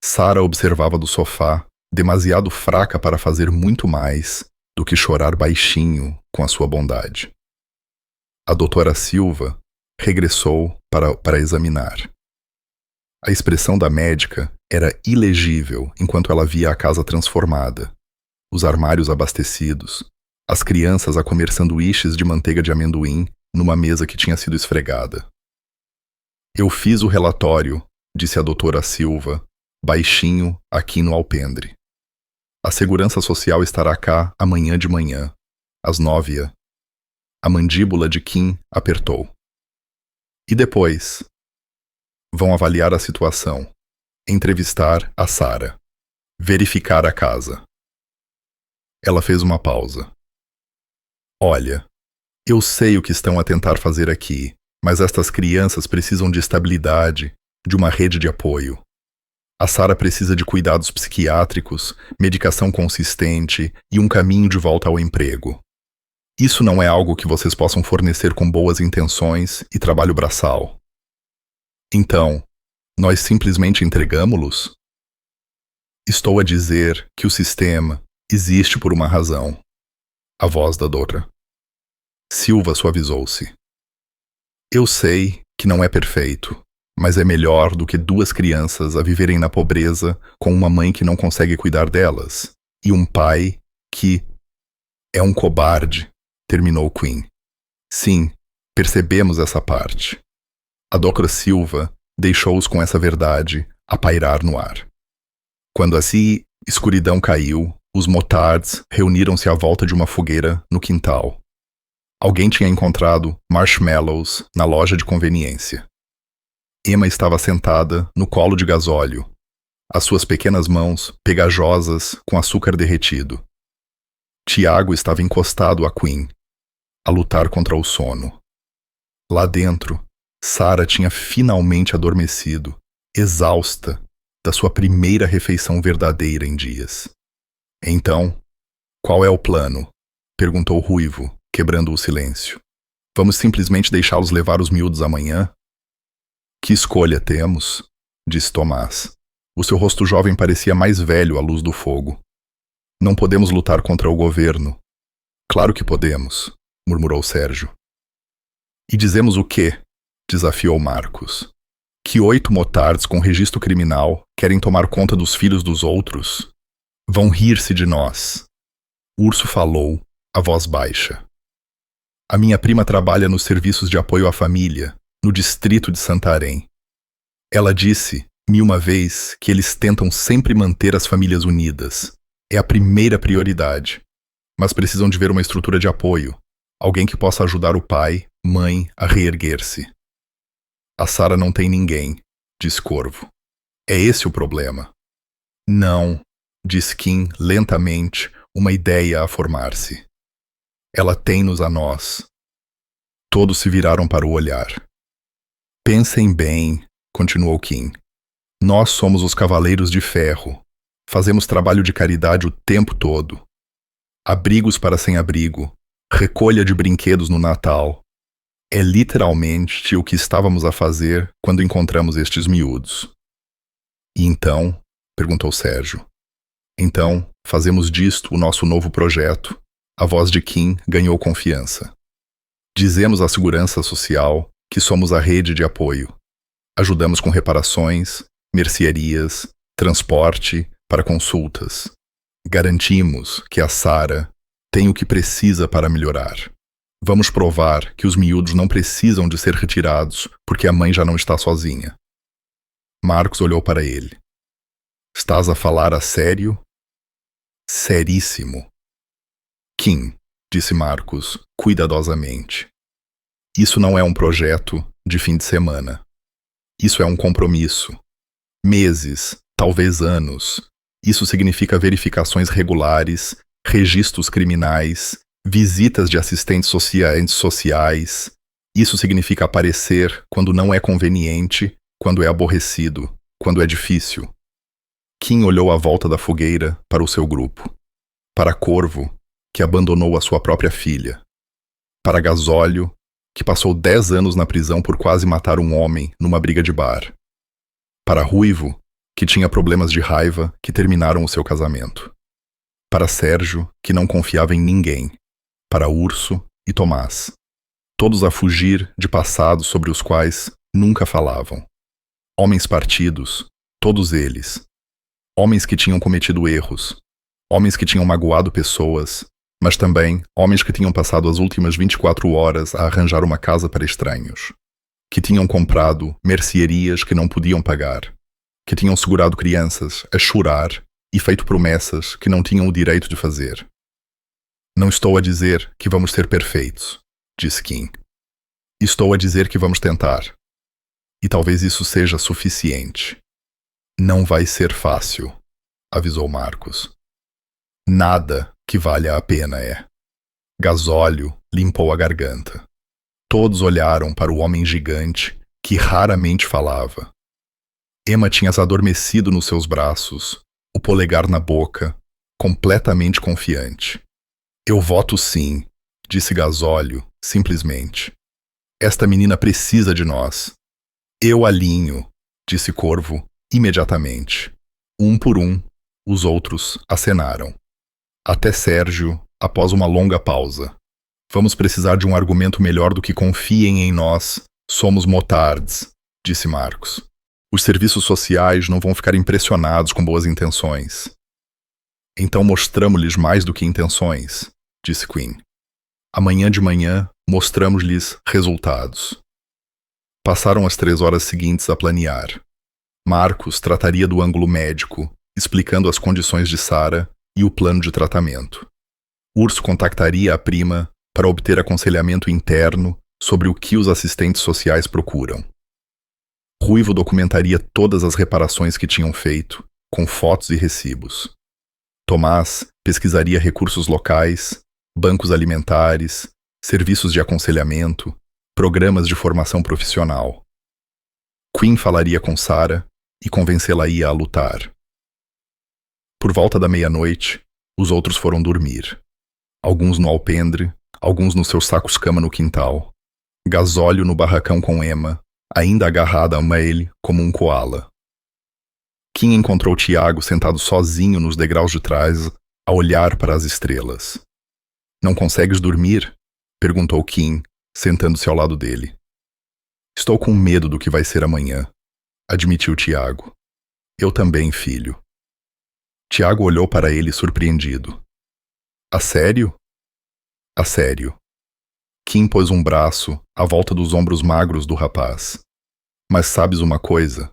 Sara observava do sofá, demasiado fraca para fazer muito mais do que chorar baixinho com a sua bondade. A doutora Silva regressou para examinar. A expressão da médica era ilegível enquanto ela via a casa transformada, os armários abastecidos, as crianças a comer sanduíches de manteiga de amendoim numa mesa que tinha sido esfregada. Eu fiz o relatório, disse a doutora Silva, baixinho aqui no alpendre. A segurança social estará cá amanhã de manhã, às 9h. A mandíbula de Kim apertou. E depois? Vão avaliar a situação, entrevistar a Sara, verificar a casa. Ela fez uma pausa. Olha, eu sei o que estão a tentar fazer aqui, mas estas crianças precisam de estabilidade, de uma rede de apoio. A Sara precisa de cuidados psiquiátricos, medicação consistente e um caminho de volta ao emprego. Isso não é algo que vocês possam fornecer com boas intenções e trabalho braçal. Então, nós simplesmente entregamo-los? Estou a dizer que o sistema existe por uma razão. A voz da doutora Silva suavizou-se. Eu sei que não é perfeito, mas é melhor do que 2 crianças a viverem na pobreza com uma mãe que não consegue cuidar delas e um pai que é um cobarde, terminou Quinn. Sim, percebemos essa parte. A doutora Silva deixou-os com essa verdade a pairar no ar. Quando a escuridão caiu, os motards reuniram-se à volta de uma fogueira no quintal. Alguém tinha encontrado marshmallows na loja de conveniência. Emma estava sentada no colo de gasóleo, as suas pequenas mãos pegajosas com açúcar derretido. Tiago estava encostado a Quinn, a lutar contra o sono. Lá dentro, Sarah tinha finalmente adormecido, exausta da sua primeira refeição verdadeira em dias. Então, qual é o plano? Perguntou Ruivo, quebrando o silêncio. Vamos simplesmente deixá-los levar os miúdos amanhã? Que escolha temos? Disse Tomás. O seu rosto jovem parecia mais velho à luz do fogo. Não podemos lutar contra o governo. Claro que podemos, murmurou Sérgio. E dizemos o quê? Desafiou Marcos. Que 8 motards com registro criminal querem tomar conta dos filhos dos outros? Vão rir-se de nós. Urso falou, a voz baixa. A minha prima trabalha nos serviços de apoio à família, no distrito de Santarém. Ela disse, uma vez, que eles tentam sempre manter as famílias unidas. É a primeira prioridade. Mas precisam de ver uma estrutura de apoio. Alguém que possa ajudar o pai, mãe, a reerguer-se. A Sarah não tem ninguém, disse Corvo. É esse o problema. Não, disse Kim lentamente, uma ideia a formar-se. Ela tem-nos a nós. Todos se viraram para o olhar. Pensem bem, continuou Kim. Nós somos os Cavaleiros de Ferro. Fazemos trabalho de caridade o tempo todo. Abrigos para sem-abrigo, recolha de brinquedos no Natal. É literalmente o que estávamos a fazer quando encontramos estes miúdos. E então, perguntou Sérgio. Então, fazemos disto o nosso novo projeto. A voz de Kim ganhou confiança. Dizemos à segurança social que somos a rede de apoio. Ajudamos com reparações, mercearias, transporte, para consultas. Garantimos que a Sarah tem o que precisa para melhorar. Vamos provar que os miúdos não precisam de ser retirados porque a mãe já não está sozinha. Marcos olhou para ele. Estás a falar a sério? Seríssimo. Kim, disse Marcos, cuidadosamente. Isso não é um projeto de fim de semana. Isso é um compromisso. Meses, talvez anos. Isso significa verificações regulares, registros criminais, visitas de assistentes sociais. Isso significa aparecer quando não é conveniente, quando é aborrecido, quando é difícil. Kim olhou à volta da fogueira para o seu grupo. Para Corvo, que abandonou a sua própria filha. Para Gasóleo, que passou 10 anos na prisão por quase matar um homem numa briga de bar. Para Ruivo, que tinha problemas de raiva que terminaram o seu casamento. Para Sérgio, que não confiava em ninguém. Para Urso e Tomás. Todos a fugir de passados sobre os quais nunca falavam. Homens partidos, todos eles. Homens que tinham cometido erros. Homens que tinham magoado pessoas, mas também homens que tinham passado as últimas 24 horas a arranjar uma casa para estranhos. Que tinham comprado mercearias que não podiam pagar. Que tinham segurado crianças a chorar e feito promessas que não tinham o direito de fazer. Não estou a dizer que vamos ser perfeitos, disse Kim. Estou a dizer que vamos tentar. E talvez isso seja suficiente. Não vai ser fácil, avisou Marcos. Nada que valha a pena é. Gasóleo limpou a garganta. Todos olharam para o homem gigante que raramente falava. Emma tinha se adormecido nos seus braços, o polegar na boca, completamente confiante. Eu voto sim, disse Gasóleo, simplesmente. Esta menina precisa de nós. Eu alinho, disse Corvo, imediatamente. Um por um, os outros acenaram. Até Sérgio, após uma longa pausa. Vamos precisar de um argumento melhor do que confiem em nós. Somos motards, disse Marcos. Os serviços sociais não vão ficar impressionados com boas intenções. Então mostramos-lhes mais do que intenções, disse Quinn. Amanhã de manhã, mostramos-lhes resultados. Passaram as 3 horas seguintes a planear. Marcos trataria do ângulo médico, explicando as condições de Sarah e o plano de tratamento. Urso contactaria a prima para obter aconselhamento interno sobre o que os assistentes sociais procuram. Ruivo documentaria todas as reparações que tinham feito, com fotos e recibos. Tomás pesquisaria recursos locais, bancos alimentares, serviços de aconselhamento, programas de formação profissional. Quinn falaria com Sarah e convencê-la-ia a lutar. Por volta da meia-noite, os outros foram dormir. Alguns no alpendre, alguns nos seus sacos-cama no quintal. Gasóleo no barracão com Emma, ainda agarrada a ele como um koala. Kim encontrou Tiago sentado sozinho nos degraus de trás, a olhar para as estrelas. Não consegues dormir? Perguntou Kim, sentando-se ao lado dele. Estou com medo do que vai ser amanhã, admitiu Tiago. Eu também, filho. Tiago olhou para ele surpreendido. A sério? A sério. Kim pôs um braço à volta dos ombros magros do rapaz. Mas sabes uma coisa?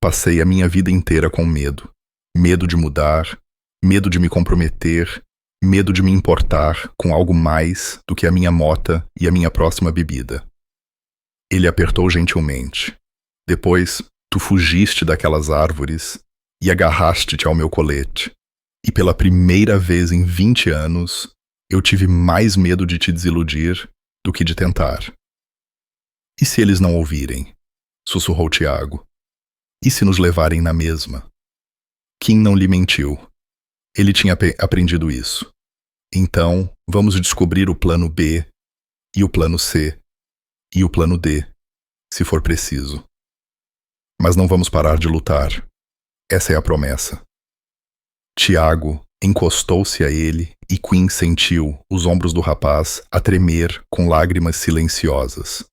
Passei a minha vida inteira com medo. Medo de mudar, medo de me comprometer, medo de me importar com algo mais do que a minha mota e a minha próxima bebida. Ele apertou gentilmente. Depois, tu fugiste daquelas árvores e agarraste-te ao meu colete. E pela primeira vez em 20 anos, eu tive mais medo de te desiludir do que de tentar. E se eles não ouvirem? Sussurrou Tiago. E se nos levarem na mesma? Kim não lhe mentiu. Ele tinha aprendido isso. Então, vamos descobrir o plano B, e o plano C, e o plano D, se for preciso. Mas não vamos parar de lutar. Essa é a promessa. Tiago encostou-se a ele e Quinn sentiu os ombros do rapaz a tremer com lágrimas silenciosas.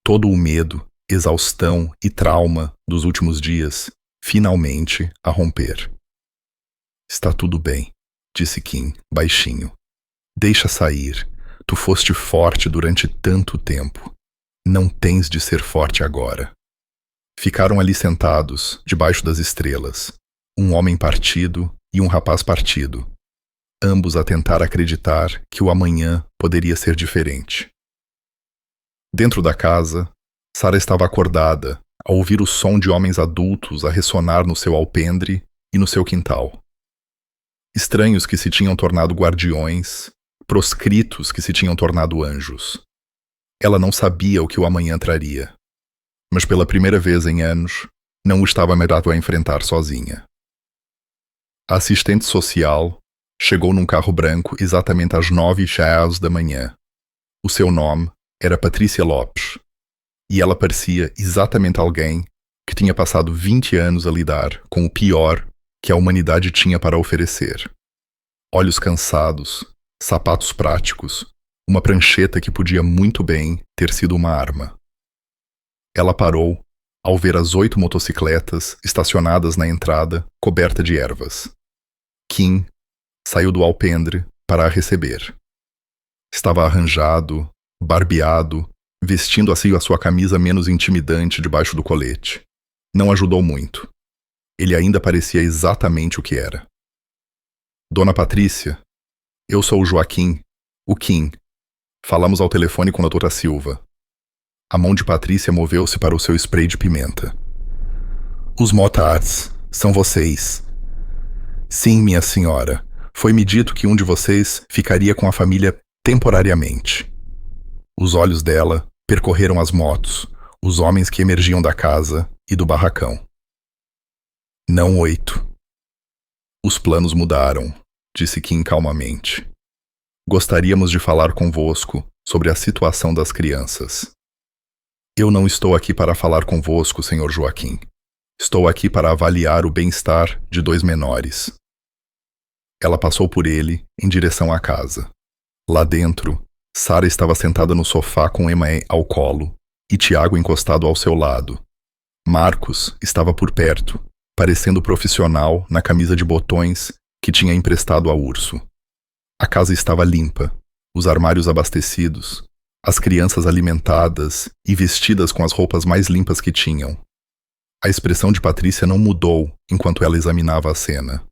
Todo o medo, exaustão e trauma dos últimos dias, finalmente a romper. Está tudo bem, disse Kim, baixinho. Deixa sair. Tu foste forte durante tanto tempo. Não tens de ser forte agora. Ficaram ali sentados, debaixo das estrelas. Um homem partido e um rapaz partido. Ambos a tentar acreditar que o amanhã poderia ser diferente. Dentro da casa, Sarah estava acordada, ao ouvir o som de homens adultos a ressonar no seu alpendre e no seu quintal. Estranhos que se tinham tornado guardiões, proscritos que se tinham tornado anjos. Ela não sabia o que o amanhã traria, mas pela primeira vez em anos, não o estava medo a enfrentar sozinha. A assistente social chegou num carro branco exatamente às 9h da manhã. O seu nome era Patrícia Lopes, e ela parecia exatamente alguém que tinha passado 20 anos a lidar com o pior que a humanidade tinha para oferecer. Olhos cansados, sapatos práticos, uma prancheta que podia muito bem ter sido uma arma. Ela parou ao ver as 8 motocicletas estacionadas na entrada, coberta de ervas. Kim saiu do alpendre para a receber. Estava arranjado, barbeado, vestindo assim a sua camisa menos intimidante debaixo do colete. Não ajudou muito. Ele ainda parecia exatamente o que era. Dona Patrícia, eu sou o Joaquim, o Kim. Falamos ao telefone com a doutora Silva. A mão de Patrícia moveu-se para o seu spray de pimenta. Os motards, são vocês. Sim, minha senhora. Foi-me dito que um de vocês ficaria com a família temporariamente. Os olhos dela percorreram as motos, os homens que emergiam da casa e do barracão. Não 8. Os planos mudaram, disse Kim calmamente. Gostaríamos de falar convosco sobre a situação das crianças. Eu não estou aqui para falar convosco, Sr. Joaquim. Estou aqui para avaliar o bem-estar de 2 menores. Ela passou por ele em direção à casa. Lá dentro, Sarah estava sentada no sofá com Emma ao colo e Tiago encostado ao seu lado. Marcos estava por perto, parecendo profissional na camisa de botões que tinha emprestado a Urso. A casa estava limpa, os armários abastecidos, as crianças alimentadas e vestidas com as roupas mais limpas que tinham. A expressão de Patrícia não mudou enquanto ela examinava a cena.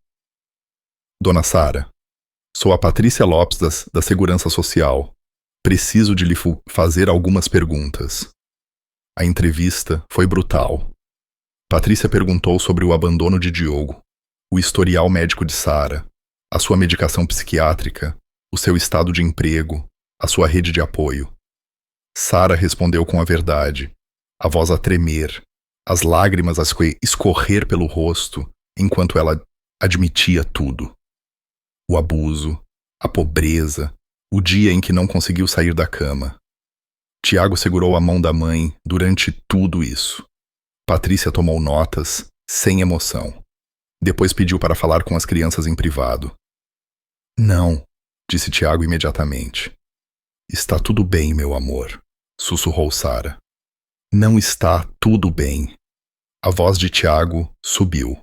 Dona Sarah, sou a Patrícia Lopes da Segurança Social. Preciso de lhe fazer algumas perguntas. A entrevista foi brutal. Patrícia perguntou sobre o abandono de Diogo, o historial médico de Sara, a sua medicação psiquiátrica, o seu estado de emprego, a sua rede de apoio. Sara respondeu com a verdade, a voz a tremer, as lágrimas a escorrer pelo rosto, enquanto ela admitia tudo. O abuso, a pobreza, o dia em que não conseguiu sair da cama. Tiago segurou a mão da mãe durante tudo isso. Patrícia tomou notas, sem emoção. Depois pediu para falar com as crianças em privado. Não, disse Tiago imediatamente. Está tudo bem, meu amor, sussurrou Sara. Não está tudo bem. A voz de Tiago subiu.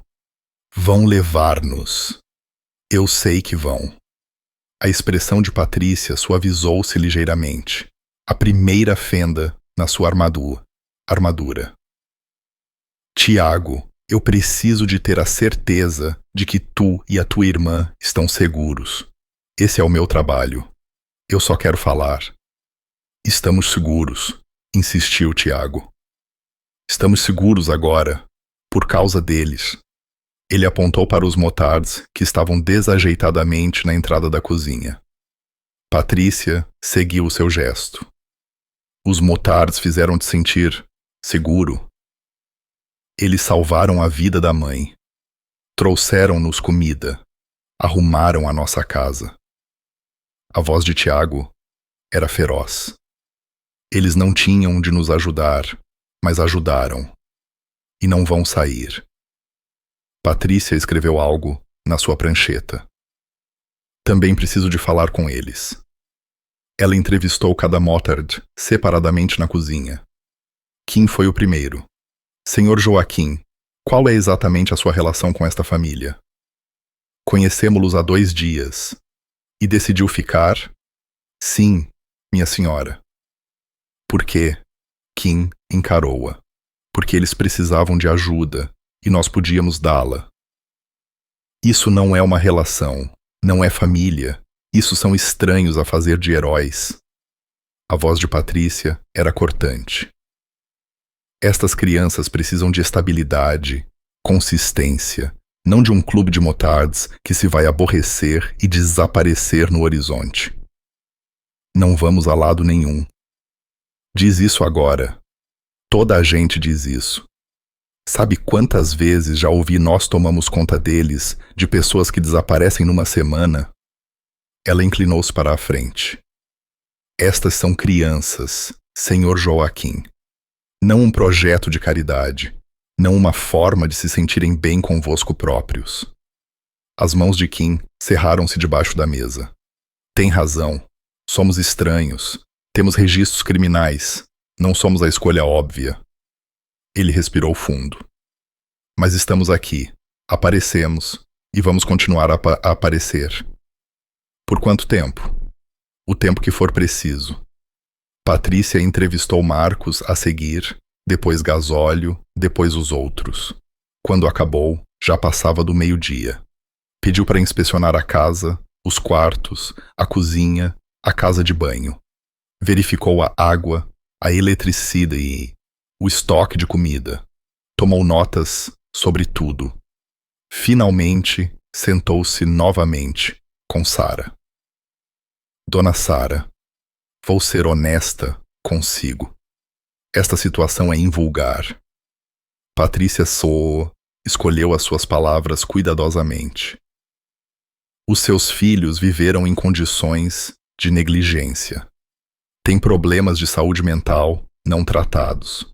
Vão levar-nos. Eu sei que vão. A expressão de Patrícia suavizou-se ligeiramente. A primeira fenda na sua armadura. Tiago, eu preciso de ter a certeza de que tu e a tua irmã estão seguros. Esse é o meu trabalho. Eu só quero falar. Estamos seguros, insistiu Tiago. Estamos seguros agora, por causa deles. Ele apontou para os motards que estavam desajeitadamente na entrada da cozinha. Patrícia seguiu o seu gesto. Os motards fizeram-te sentir seguro. Eles salvaram a vida da mãe. Trouxeram-nos comida. Arrumaram a nossa casa. A voz de Tiago era feroz. Eles não tinham de nos ajudar, mas ajudaram. E não vão sair. Patrícia escreveu algo na sua prancheta. Também preciso de falar com eles. Ela entrevistou cada motard separadamente na cozinha. Kim foi o primeiro. Senhor Joaquim, qual é exatamente a sua relação com esta família? Conhecemos-los há 2 dias. E decidiu ficar? Sim, minha senhora. Por quê? Kim encarou-a. Porque eles precisavam de ajuda, e nós podíamos dá-la. Isso não é uma relação, não é família. Isso são estranhos a fazer de heróis. A voz de Patrícia era cortante. Estas crianças precisam de estabilidade, consistência, não de um clube de motards que se vai aborrecer e desaparecer no horizonte. Não vamos a lado nenhum. Diz isso agora. Toda a gente diz isso. Sabe quantas vezes já ouvi nós tomamos conta deles, de pessoas que desaparecem numa semana? Ela inclinou-se para a frente. Estas são crianças, Senhor Joaquim. Não um projeto de caridade, não uma forma de se sentirem bem convosco próprios. As mãos de Kim cerraram-se debaixo da mesa. Tem razão. Somos estranhos. Temos registros criminais. Não somos a escolha óbvia. Ele respirou fundo. Mas estamos aqui. Aparecemos. E vamos continuar a aparecer. Por quanto tempo? O tempo que for preciso. Patrícia entrevistou Marcos a seguir, depois Gasóleo, depois os outros. Quando acabou, já passava do meio-dia. Pediu para inspecionar a casa, os quartos, a cozinha, a casa de banho. Verificou a água, a eletricidade e o estoque de comida. Tomou notas sobre tudo. Finalmente, sentou-se novamente com Sara. Dona Sara, vou ser honesta consigo. Esta situação é invulgar. Patrícia escolheu as suas palavras cuidadosamente. Os seus filhos viveram em condições de negligência. Têm problemas de saúde mental não tratados.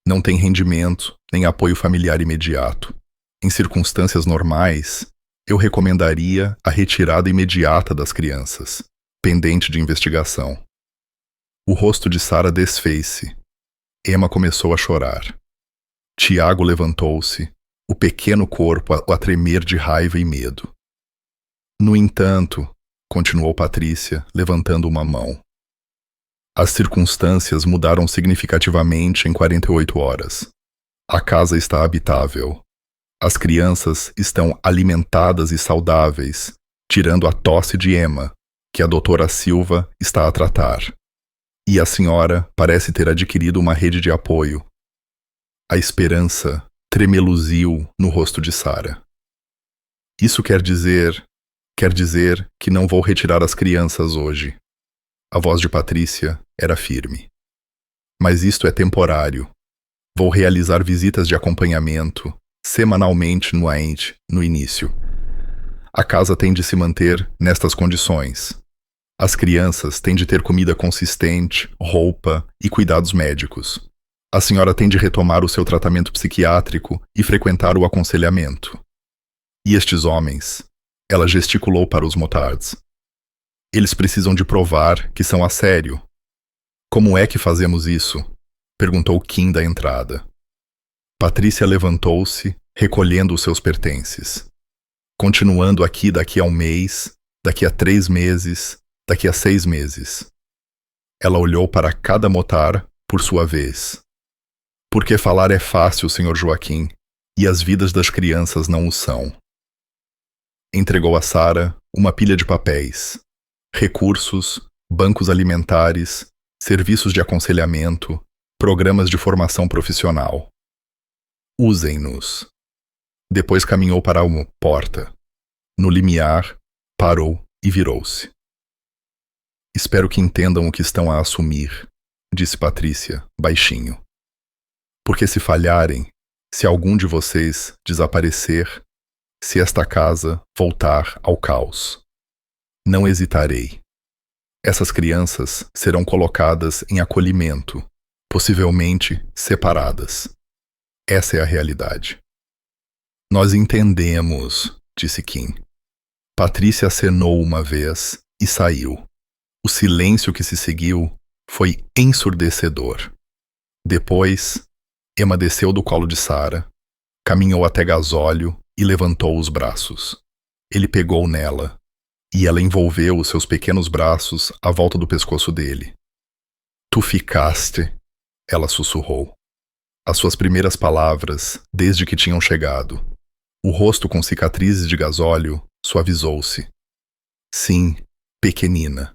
Não têm rendimento nem apoio familiar imediato. Em circunstâncias normais, eu recomendaria a retirada imediata das crianças, pendente de investigação. O rosto de Sara desfez-se. Emma começou a chorar. Tiago levantou-se, o pequeno corpo a tremer de raiva e medo. No entanto, continuou Patrícia, levantando uma mão. As circunstâncias mudaram significativamente em 48 horas. A casa está habitável. As crianças estão alimentadas e saudáveis, tirando a tosse de Emma, que a doutora Silva está a tratar. E a senhora parece ter adquirido uma rede de apoio. A esperança tremeluziu no rosto de Sara. Isso quer dizer que não vou retirar as crianças hoje. A voz de Patrícia era firme. Mas isto é temporário. Vou realizar visitas de acompanhamento semanalmente no início. A casa tem de se manter nestas condições. As crianças têm de ter comida consistente, roupa e cuidados médicos. A senhora tem de retomar o seu tratamento psiquiátrico e frequentar o aconselhamento. E estes homens? Ela gesticulou para os motards. Eles precisam de provar que são a sério. Como é que fazemos isso? Perguntou Kim da entrada. Patrícia levantou-se, recolhendo os seus pertences. Continuando aqui daqui a um mês, daqui a 3 meses, daqui a 6 meses. Ela olhou para cada motar por sua vez. Porque falar é fácil, Sr. Joaquim, e as vidas das crianças não o são. Entregou a Sara uma pilha de papéis. Recursos, bancos alimentares, serviços de aconselhamento, programas de formação profissional. Usem-nos. Depois caminhou para uma porta. No limiar, parou e virou-se. Espero que entendam o que estão a assumir, disse Patrícia, baixinho. Porque se falharem, se algum de vocês desaparecer, se esta casa voltar ao caos, não hesitarei. Essas crianças serão colocadas em acolhimento, possivelmente separadas. Essa é a realidade. Nós entendemos, disse Kim. Patrícia acenou uma vez e saiu. O silêncio que se seguiu foi ensurdecedor. Depois, Emma desceu do colo de Sara, caminhou até Gasóleo e levantou os braços. Ele pegou nela, e ela envolveu os seus pequenos braços à volta do pescoço dele. Tu ficaste, ela sussurrou. As suas primeiras palavras, desde que tinham chegado. O rosto com cicatrizes de gasóleo suavizou-se. Sim, pequenina.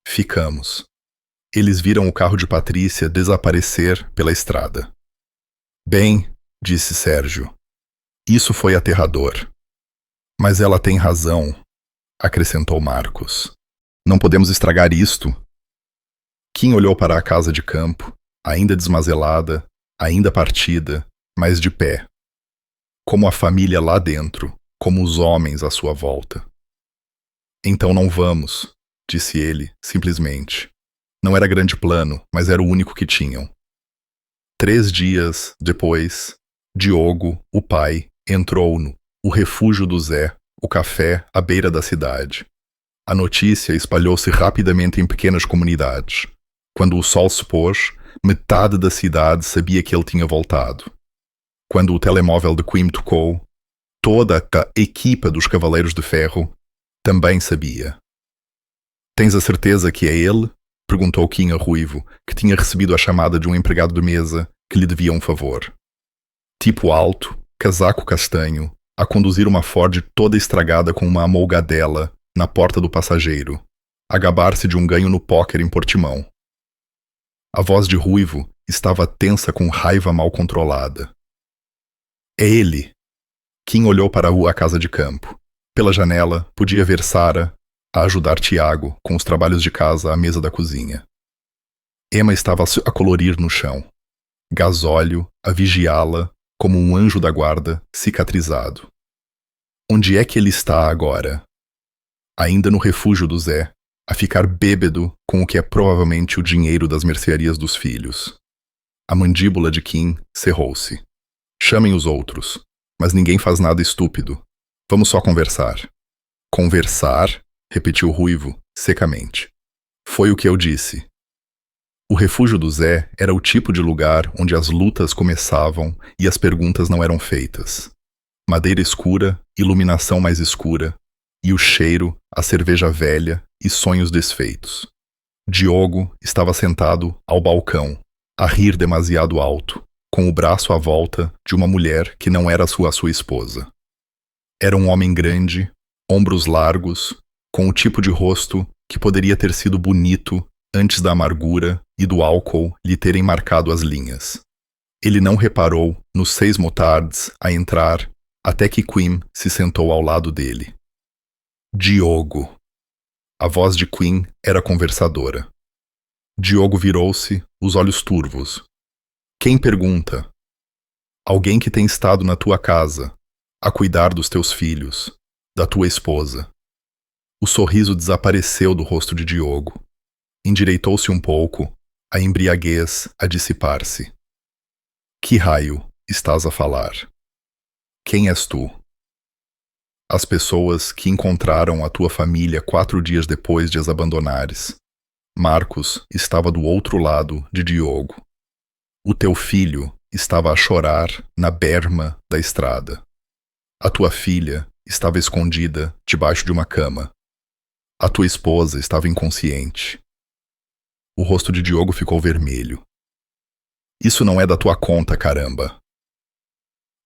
Ficamos. Eles viram o carro de Patrícia desaparecer pela estrada. Bem, disse Sérgio. Isso foi aterrador. Mas ela tem razão, acrescentou Marcos. Não podemos estragar isto. Kim olhou para a casa de campo, ainda desmazelada, ainda partida, mas de pé. Como a família lá dentro, como os homens à sua volta. Então não vamos, disse ele, simplesmente. Não era grande plano, mas era o único que tinham. 3 dias depois, Diogo, o pai, entrou no o refúgio do Zé, o café à beira da cidade. A notícia espalhou-se rapidamente em pequenas comunidades. Quando o sol se pôs, metade da cidade sabia que ele tinha voltado. Quando o telemóvel de Quim tocou, toda a equipa dos Cavaleiros de Ferro também sabia. Tens a certeza que é ele? Perguntou Kim a Ruivo, que tinha recebido a chamada de um empregado de mesa que lhe devia um favor. Tipo alto, casaco castanho, a conduzir uma Ford toda estragada com uma amolgadela na porta do passageiro, a gabar-se de um ganho no póquer em Portimão. A voz de Ruivo estava tensa com raiva mal controlada. É ele! Kim olhou para a casa de campo. Pela janela, podia ver Sara a ajudar Tiago com os trabalhos de casa à mesa da cozinha. Emma estava a colorir no chão. Gasóleo a vigiá-la como um anjo da guarda cicatrizado. Onde é que ele está agora? Ainda no refúgio do Zé, a ficar bêbado com o que é provavelmente o dinheiro das mercearias dos filhos. A mandíbula de Kim cerrou-se. Chamem os outros, mas ninguém faz nada estúpido. Vamos só conversar. Conversar? Repetiu Ruivo, secamente. Foi o que eu disse. O refúgio do Zé era o tipo de lugar onde as lutas começavam e as perguntas não eram feitas. Madeira escura, iluminação mais escura, e o cheiro, a cerveja velha e sonhos desfeitos. Diogo estava sentado ao balcão, a rir demasiado alto, com o braço à volta de uma mulher que não era sua esposa. Era um homem grande, ombros largos, com o tipo de rosto que poderia ter sido bonito antes da amargura e do álcool lhe terem marcado as linhas. Ele não reparou nos 6 motards a entrar até que Quinn se sentou ao lado dele. Diogo. A voz de Quinn era conversadora. Diogo virou-se, os olhos turvos. Quem pergunta? Alguém que tem estado na tua casa, a cuidar dos teus filhos, da tua esposa. O sorriso desapareceu do rosto de Diogo. Endireitou-se um pouco, a embriaguez a dissipar-se. Que raio estás a falar? Quem és tu? As pessoas que encontraram a tua família 4 dias depois de as abandonares. Marcos estava do outro lado de Diogo. O teu filho estava a chorar na berma da estrada. A tua filha estava escondida debaixo de uma cama. A tua esposa estava inconsciente. O rosto de Diogo ficou vermelho. Isso não é da tua conta, caramba.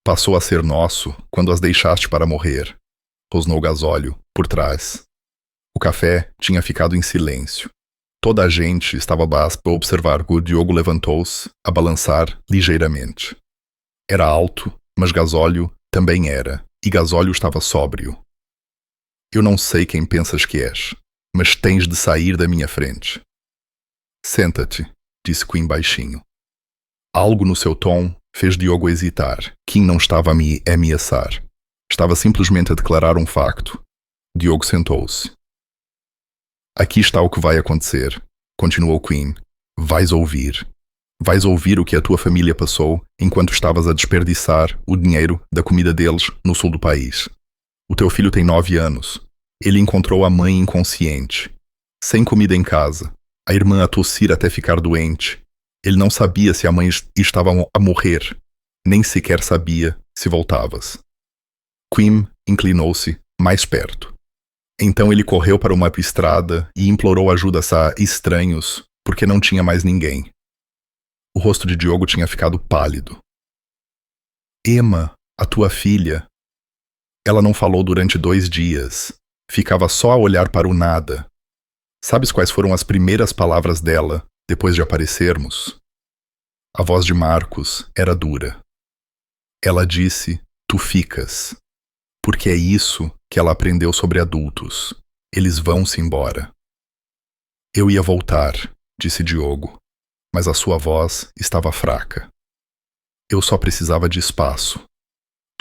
Passou a ser nosso quando as deixaste para morrer, rosnou Gasóleo, por trás. O café tinha ficado em silêncio. Toda a gente estava basta para observar que o Diogo levantou-se, a balançar ligeiramente. Era alto, mas Gasóleo também era, e Gasóleo estava sóbrio. Eu não sei quem pensas que és, mas tens de sair da minha frente. Senta-te, disse Quinn baixinho. Algo no seu tom fez Diogo hesitar. Quinn não estava a me ameaçar. Estava simplesmente a declarar um facto. Diogo sentou-se. Aqui está o que vai acontecer, continuou Quinn. Vais ouvir. Vais ouvir o que a tua família passou enquanto estavas a desperdiçar o dinheiro da comida deles no sul do país. O teu filho tem 9 anos. Ele encontrou a mãe inconsciente, sem comida em casa, a irmã a tossir até ficar doente. Ele não sabia se a mãe estava a morrer, nem sequer sabia se voltavas. Quinn inclinou-se mais perto. Então ele correu para uma estrada e implorou ajuda a estranhos, porque não tinha mais ninguém. O rosto de Diogo tinha ficado pálido. Emma, a tua filha. Ela não falou durante 2 dias. Ficava só a olhar para o nada. Sabes quais foram as primeiras palavras dela depois de aparecermos? A voz de Marcos era dura. Ela disse, tu ficas. Porque é isso que ela aprendeu sobre adultos. Eles vão-se embora. Eu ia voltar, disse Diogo, mas a sua voz estava fraca. Eu só precisava de espaço,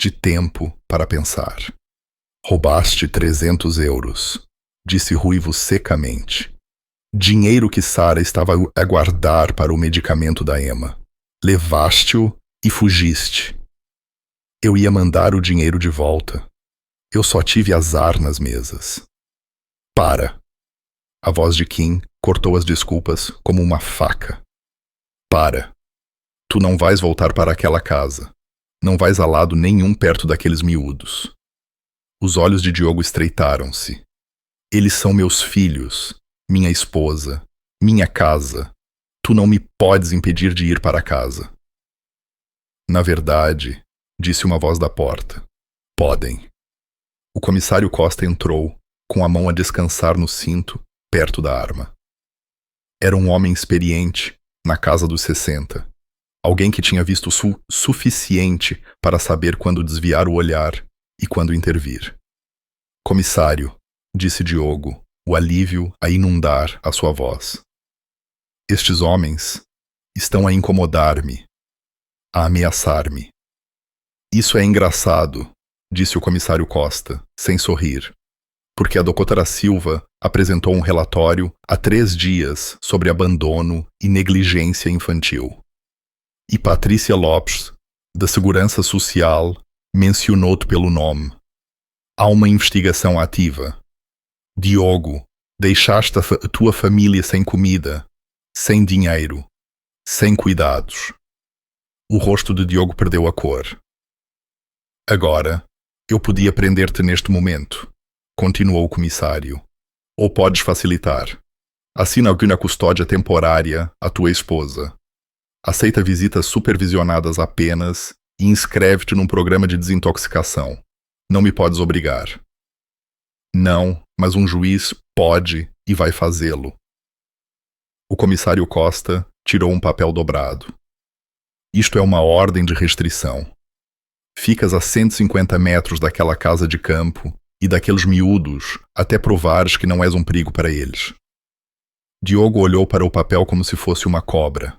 de tempo para pensar. Roubaste 300 euros, disse Ruivo secamente. Dinheiro que Sara estava a guardar para o medicamento da Emma. Levaste-o e fugiste. Eu ia mandar o dinheiro de volta. Eu só tive azar nas mesas. Para. A voz de Kim cortou as desculpas como uma faca. Para. Tu não vais voltar para aquela casa. Não vais a lado nenhum perto daqueles miúdos. Os olhos de Diogo estreitaram-se. Eles são meus filhos, minha esposa, minha casa. Tu não me podes impedir de ir para casa. Na verdade, disse uma voz da porta, podem. O comissário Costa entrou, com a mão a descansar no cinto, perto da arma. Era um homem experiente, na casa dos 60. Alguém que tinha visto suficiente para saber quando desviar o olhar e quando intervir. Comissário, disse Diogo, o alívio a inundar a sua voz. Estes homens estão a incomodar-me, a ameaçar-me. Isso é engraçado, disse o comissário Costa, sem sorrir, porque a doutora Silva apresentou um relatório há 3 dias sobre abandono e negligência infantil. E Patrícia Lopes, da Segurança Social, mencionou-te pelo nome. Há uma investigação ativa. Diogo, deixaste a tua família sem comida, sem dinheiro, sem cuidados. O rosto de Diogo perdeu a cor. Agora, eu podia prender-te neste momento, continuou o comissário. Ou podes facilitar. Assina alguma custódia temporária à tua esposa. Aceita visitas supervisionadas apenas e inscreve-te num programa de desintoxicação. Não me podes obrigar. Não, mas um juiz pode e vai fazê-lo. O comissário Costa tirou um papel dobrado. Isto é uma ordem de restrição. Ficas a 150 metros daquela casa de campo e daqueles miúdos até provares que não és um perigo para eles. Diogo olhou para o papel como se fosse uma cobra.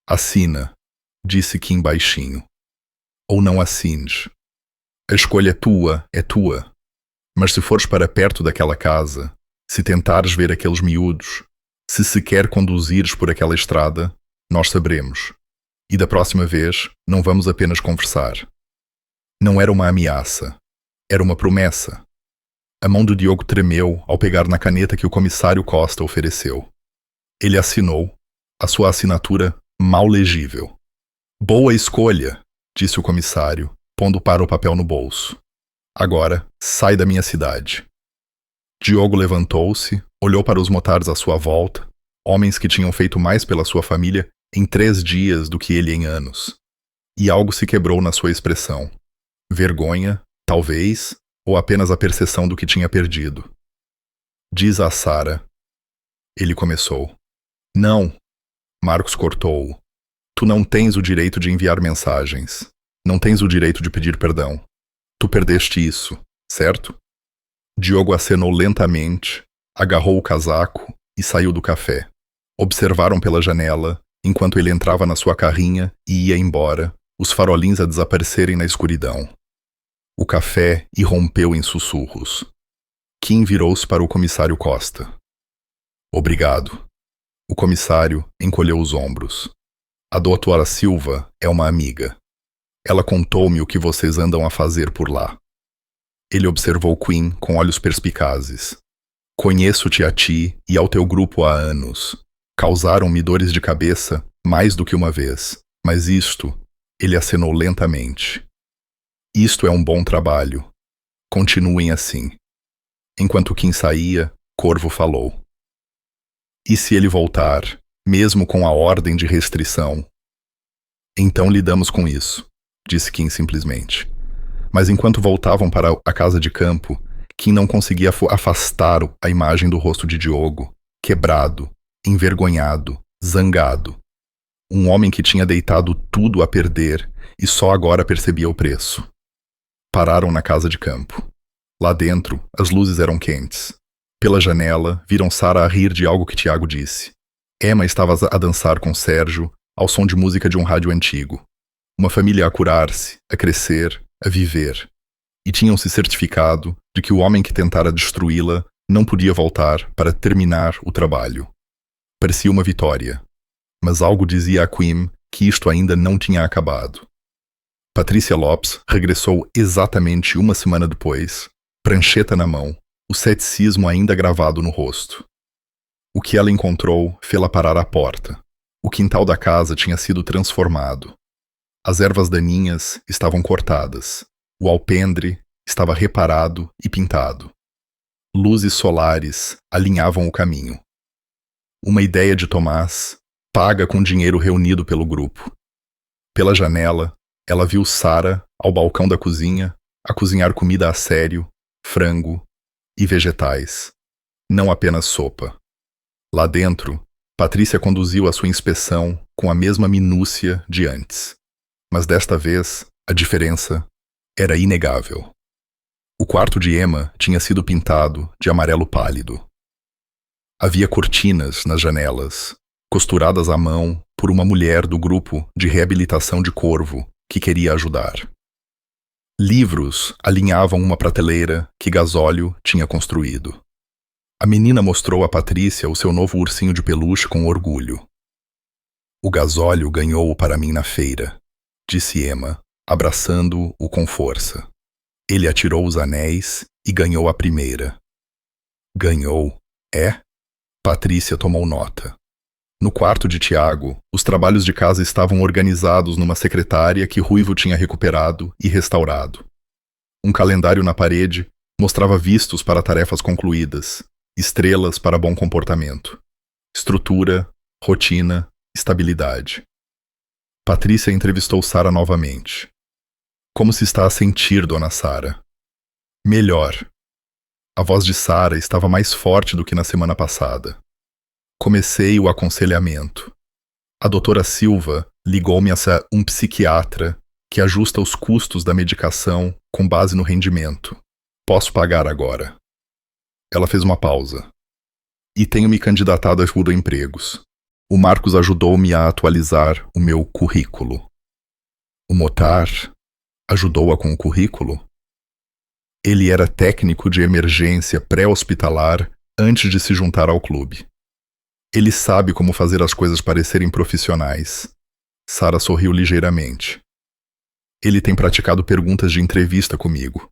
Assina, disse Kim baixinho. Ou não assines. A escolha é tua. Mas se fores para perto daquela casa, se tentares ver aqueles miúdos, se sequer conduzires por aquela estrada, nós saberemos. E da próxima vez, não vamos apenas conversar. Não era uma ameaça. Era uma promessa. A mão do Diogo tremeu ao pegar na caneta que o comissário Costa ofereceu. Ele assinou, a sua assinatura mal legível. Boa escolha, disse o comissário, pondo para o papel no bolso. Agora, sai da minha cidade. Diogo levantou-se, olhou para os motares à sua volta, homens que tinham feito mais pela sua família em 3 dias do que ele em anos. E algo se quebrou na sua expressão. Vergonha, talvez, ou apenas a percepção do que tinha perdido. Diz a Sara. Ele começou. Não. Marcos cortou-o. Tu não tens o direito de enviar mensagens. Não tens o direito de pedir perdão. Tu perdeste isso, certo? Diogo acenou lentamente, agarrou o casaco e saiu do café. Observaram pela janela, enquanto ele entrava na sua carrinha e ia embora, os farolins a desaparecerem na escuridão. O café irrompeu em sussurros. Kim virou-se para o comissário Costa. Obrigado. O comissário encolheu os ombros. A doutora Silva é uma amiga. Ela contou-me o que vocês andam a fazer por lá. Ele observou Quinn com olhos perspicazes. Conheço-te a ti e ao teu grupo há anos. Causaram-me dores de cabeça mais do que uma vez, mas isto, ele acenou lentamente. Isto é um bom trabalho. Continuem assim. Enquanto Kim saía, Corvo falou. E se ele voltar, mesmo com a ordem de restrição? Então lidamos com isso, disse Kim simplesmente. Mas enquanto voltavam para a casa de campo, Kim não conseguia afastar a imagem do rosto de Diogo, quebrado, envergonhado, zangado. Um homem que tinha deitado tudo a perder e só agora percebia o preço. Pararam na casa de campo. Lá dentro, as luzes eram quentes. Pela janela, viram Sara a rir de algo que Tiago disse. Emma estava a dançar com Sérgio, ao som de música de um rádio antigo. Uma família a curar-se, a crescer, a viver. E tinham se certificado de que o homem que tentara destruí-la não podia voltar para terminar o trabalho. Parecia uma vitória. Mas algo dizia a Quim que isto ainda não tinha acabado. Patrícia Lopes regressou exatamente uma semana depois, prancheta na mão, o ceticismo ainda gravado no rosto. O que ela encontrou fê-la parar à porta. O quintal da casa tinha sido transformado. As ervas daninhas estavam cortadas. O alpendre estava reparado e pintado. Luzes solares alinhavam o caminho. Uma ideia de Tomás, paga com dinheiro reunido pelo grupo. Pela janela, ela viu Sara, ao balcão da cozinha, a cozinhar comida a sério, frango e vegetais. Não apenas sopa. Lá dentro, Patrícia conduziu a sua inspeção com a mesma minúcia de antes. Mas desta vez, a diferença era inegável. O quarto de Emma tinha sido pintado de amarelo pálido. Havia cortinas nas janelas, costuradas à mão por uma mulher do grupo de reabilitação de Corvo que queria ajudar. Livros alinhavam uma prateleira que Gasóleo tinha construído. A menina mostrou a Patrícia o seu novo ursinho de peluche com orgulho. O Gasóleo ganhou-o para mim na feira, disse Emma, abraçando-o com força. Ele atirou os anéis e ganhou a primeira. Ganhou, é? Patrícia tomou nota. No quarto de Tiago, os trabalhos de casa estavam organizados numa secretária que Ruivo tinha recuperado e restaurado. Um calendário na parede mostrava vistos para tarefas concluídas, estrelas para bom comportamento. Estrutura, rotina, estabilidade. Patrícia entrevistou Sara novamente. Como se está a sentir, dona Sara? Melhor. A voz de Sara estava mais forte do que na semana passada. Comecei o aconselhamento. A doutora Silva ligou-me a um psiquiatra que ajusta os custos da medicação com base no rendimento. Posso pagar agora. Ela fez uma pausa. E tenho me candidatado a empregos. O Marcos ajudou-me a atualizar o meu currículo. O Motar ajudou-a com o currículo? Ele era técnico de emergência pré-hospitalar antes de se juntar ao clube. Ele sabe como fazer as coisas parecerem profissionais. Sara sorriu ligeiramente. Ele tem praticado perguntas de entrevista comigo.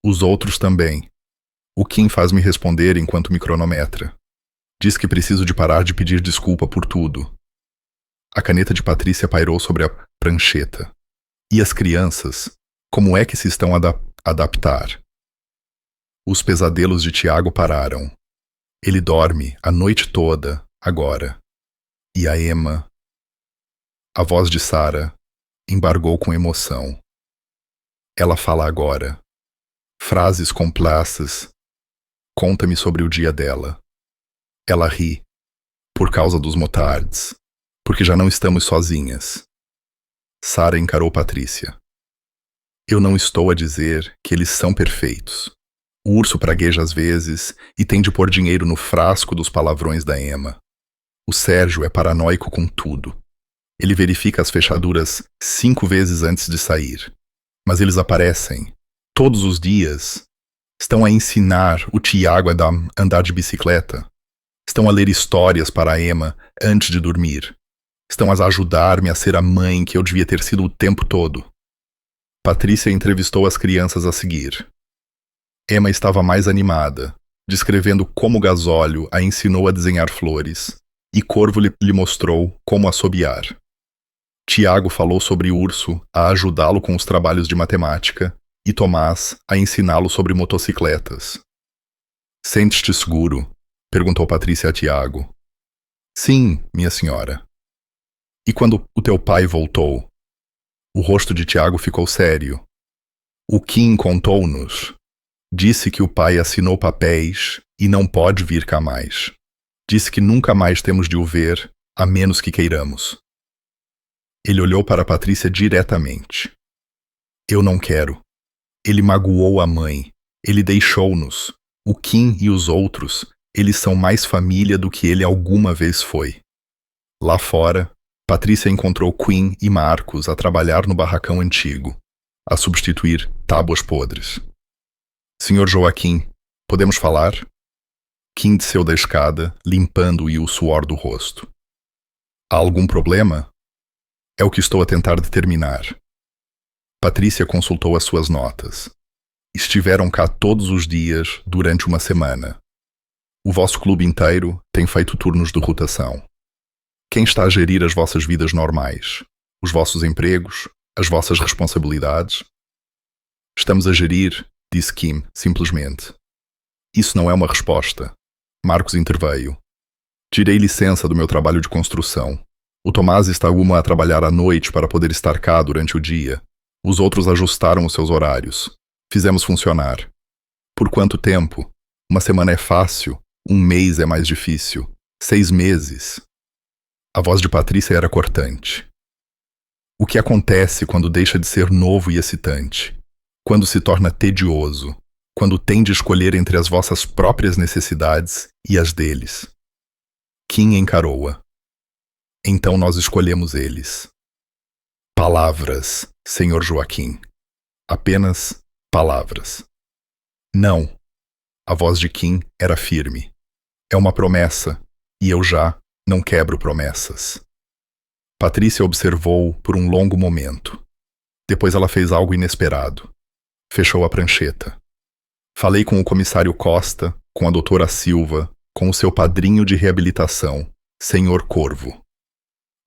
Os outros também. O Kim faz me responder enquanto me cronometra. Diz que preciso de parar de pedir desculpa por tudo. A caneta de Patrícia pairou sobre a prancheta. E as crianças? Como é que se estão a adaptar? Os pesadelos de Tiago pararam. Ele dorme a noite toda, agora. E a Emma? A voz de Sara embargou com emoção. Ela fala agora. Frases complexas. Conta-me sobre o dia dela. Ela ri. Por causa dos motards. Porque já não estamos sozinhas. Sara encarou Patrícia. Eu não estou a dizer que eles são perfeitos. O urso pragueja às vezes e tem de pôr dinheiro no frasco dos palavrões da Emma. O Sérgio é paranoico com tudo. Ele verifica as fechaduras 5 vezes antes de sair. Mas eles aparecem, todos os dias. Estão a ensinar o Tiago a andar de bicicleta. Estão a ler histórias para a Emma antes de dormir. Estão a ajudar-me a ser a mãe que eu devia ter sido o tempo todo. Patrícia entrevistou as crianças a seguir. Emma estava mais animada, descrevendo como Gasóleo a ensinou a desenhar flores, e Corvo lhe mostrou como assobiar. Tiago falou sobre Urso a ajudá-lo com os trabalhos de matemática, e Tomás a ensiná-lo sobre motocicletas. Sente-te seguro? Perguntou Patrícia a Tiago. Sim, minha senhora. E quando o teu pai voltou? O rosto de Tiago ficou sério. O Kim contou-nos. Disse que o pai assinou papéis e não pode vir cá mais. Disse que nunca mais temos de o ver, a menos que queiramos. Ele olhou para Patrícia diretamente. Eu não quero. Ele magoou a mãe. Ele deixou-nos. O Kim e os outros, eles são mais família do que ele alguma vez foi. Lá fora, Patrícia encontrou Quinn e Marcos a trabalhar no barracão antigo, a substituir tábuas podres. Senhor Joaquim, podemos falar? Kim desceu da escada, limpando-lhe o suor do rosto. Há algum problema? É o que estou a tentar determinar. Patrícia consultou as suas notas. Estiveram cá todos os dias durante uma semana. O vosso clube inteiro tem feito turnos de rotação. Quem está a gerir as vossas vidas normais? Os vossos empregos? As vossas responsabilidades? Estamos a gerir, disse Kim, simplesmente. Isso não é uma resposta. Marcos interveio. Tirei licença do meu trabalho de construção. O Tomás está a trabalhar à noite para poder estar cá durante o dia. Os outros ajustaram os seus horários. Fizemos funcionar. Por quanto tempo? Uma semana é fácil, um mês é mais difícil. 6 meses. A voz de Patrícia era cortante. O que acontece quando deixa de ser novo e excitante? Quando se torna tedioso? Quando tem de escolher entre as vossas próprias necessidades e as deles? Kim encarou-a. Então nós escolhemos eles. Palavras, Senhor Joaquim. Apenas palavras. Não. A voz de Kim era firme. É uma promessa, e eu já não quebro promessas. Patrícia observou por um longo momento. Depois ela fez algo inesperado. Fechou a prancheta. Falei com o comissário Costa, com a doutora Silva, com o seu padrinho de reabilitação, Senhor Corvo.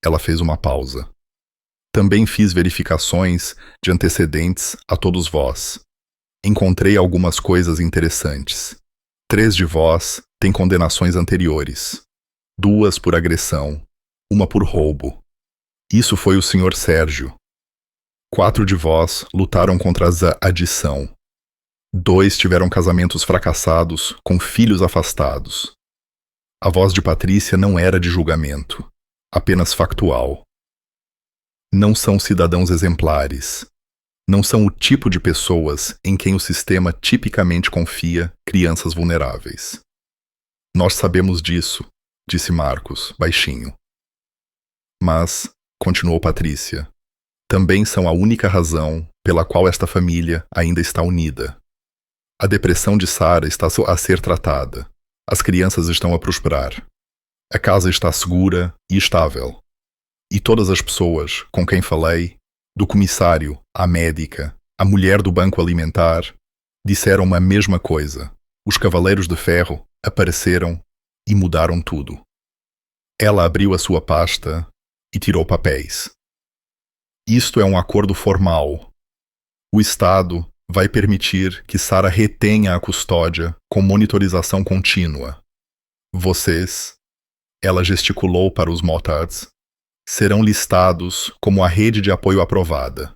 Ela fez uma pausa. Também fiz verificações de antecedentes a todos vós. Encontrei algumas coisas interessantes. 3 de vós têm condenações anteriores. 2 por agressão, 1 por roubo. Isso foi o Sr. Sérgio. 4 de vós lutaram contra a adição. 2 tiveram casamentos fracassados com filhos afastados. A voz de Patrícia não era de julgamento, apenas factual. Não são cidadãos exemplares. Não são o tipo de pessoas em quem o sistema tipicamente confia crianças vulneráveis. Nós sabemos disso, disse Marcos, baixinho. Mas, continuou Patrícia, também são a única razão pela qual esta família ainda está unida. A depressão de Sara está a ser tratada. As crianças estão a prosperar. A casa está segura e estável. E todas as pessoas com quem falei, do comissário à médica, à mulher do banco alimentar, disseram-me a mesma coisa. Os Cavaleiros de Ferro apareceram e mudaram tudo. Ela abriu a sua pasta e tirou papéis. Isto é um acordo formal. O Estado vai permitir que Sara retenha a custódia com monitorização contínua. Vocês, ela gesticulou para os Motards, serão listados como a rede de apoio aprovada.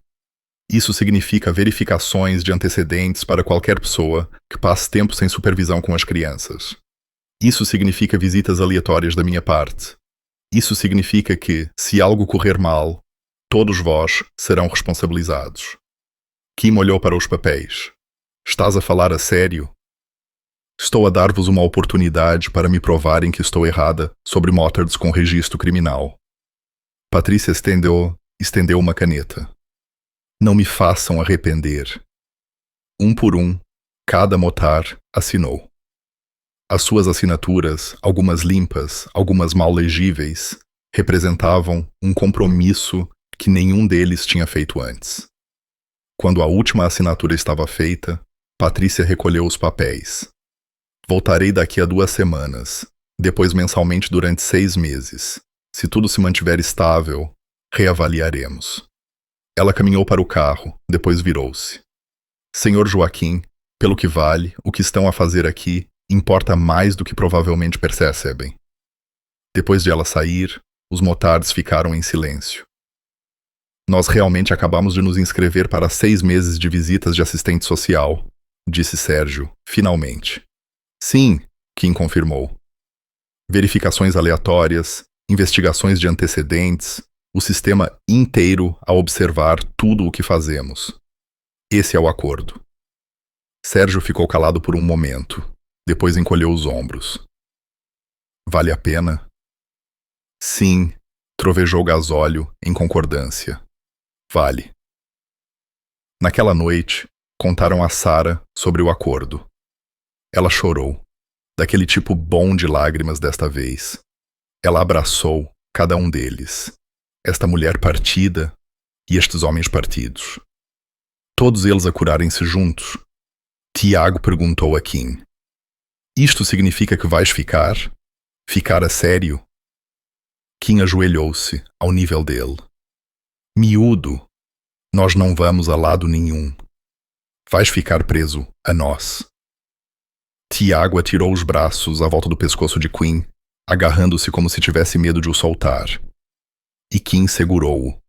Isso significa verificações de antecedentes para qualquer pessoa que passe tempo sem supervisão com as crianças. Isso significa visitas aleatórias da minha parte. Isso significa que, se algo correr mal, todos vós serão responsabilizados. Kim olhou para os papéis. Estás a falar a sério? Estou a dar-vos uma oportunidade para me provarem que estou errada sobre Motards com registro criminal. Patrícia estendeu uma caneta. Não me façam arrepender. Um por um, cada Motard assinou. As suas assinaturas, algumas limpas, algumas mal legíveis, representavam um compromisso que nenhum deles tinha feito antes. Quando a última assinatura estava feita, Patrícia recolheu os papéis. Voltarei daqui a 2 semanas, depois mensalmente durante 6 meses. Se tudo se mantiver estável, reavaliaremos. Ela caminhou para o carro, depois virou-se. Senhor Joaquim, pelo que vale, o que estão a fazer aqui importa mais do que provavelmente percebem. Depois de ela sair, os Motards ficaram em silêncio. Nós realmente acabamos de nos inscrever para 6 meses de visitas de assistente social, disse Sérgio, finalmente. Sim, Kim confirmou. Verificações aleatórias, investigações de antecedentes, o sistema inteiro a observar tudo o que fazemos. Esse é o acordo. Sérgio ficou calado por um momento, depois encolheu os ombros. Vale a pena? Sim, trovejou Gasóleo em concordância. Vale. Naquela noite, contaram a Sara sobre o acordo. Ela chorou, daquele tipo bom de lágrimas desta vez. Ela abraçou cada um deles, esta mulher partida e estes homens partidos. Todos eles a curarem-se juntos. Tiago perguntou a Kim. Isto significa que vais ficar? Ficar a sério? Kim ajoelhou-se ao nível dele. Miúdo, nós não vamos a lado nenhum. Vais ficar preso a nós. Tiago atirou os braços à volta do pescoço de Quinn, agarrando-se como se tivesse medo de o soltar. E Kim segurou-o.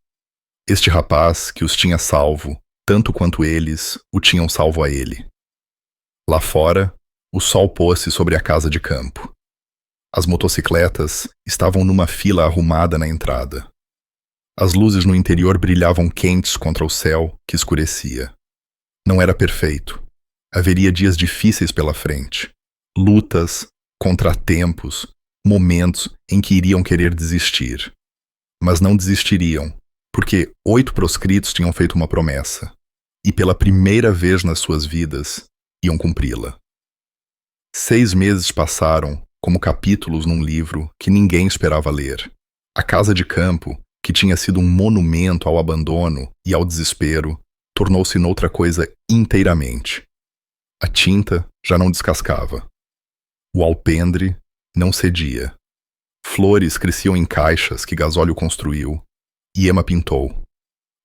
Este rapaz que os tinha salvo, tanto quanto eles o tinham salvo a ele. Lá fora, o sol pôs-se sobre a casa de campo. As motocicletas estavam numa fila arrumada na entrada. As luzes no interior brilhavam quentes contra o céu que escurecia. Não era perfeito. Haveria dias difíceis pela frente. Lutas, contratempos, momentos em que iriam querer desistir. Mas não desistiriam, porque 8 proscritos tinham feito uma promessa. E pela primeira vez nas suas vidas, iam cumpri-la. 6 meses passaram como capítulos num livro que ninguém esperava ler. A casa de campo, que tinha sido um monumento ao abandono e ao desespero, tornou-se noutra coisa inteiramente. A tinta já não descascava. O alpendre não cedia. Flores cresciam em caixas que Gasóleo construiu e Emma pintou.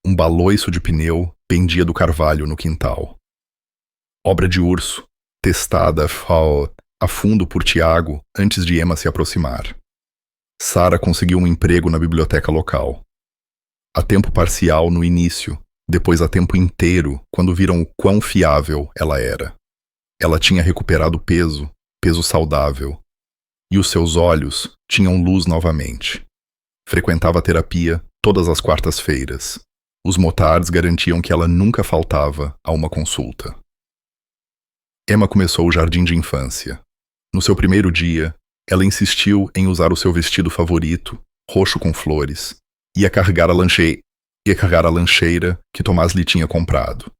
Um baloiço de pneu pendia do carvalho no quintal. Obra de urso, testada a fundo por Tiago antes de Emma se aproximar. Sara conseguiu um emprego na biblioteca local. A tempo parcial no início, depois a tempo inteiro quando viram o quão fiável ela era. Ela tinha recuperado peso saudável. e os seus olhos tinham luz novamente. Frequentava a terapia todas as quartas-feiras. Os motards garantiam que ela nunca faltava a uma consulta. Emma começou o jardim de infância. No seu primeiro dia, ela insistiu em usar o seu vestido favorito, roxo com flores, e ia carregar a lancheira que Tomás lhe tinha comprado.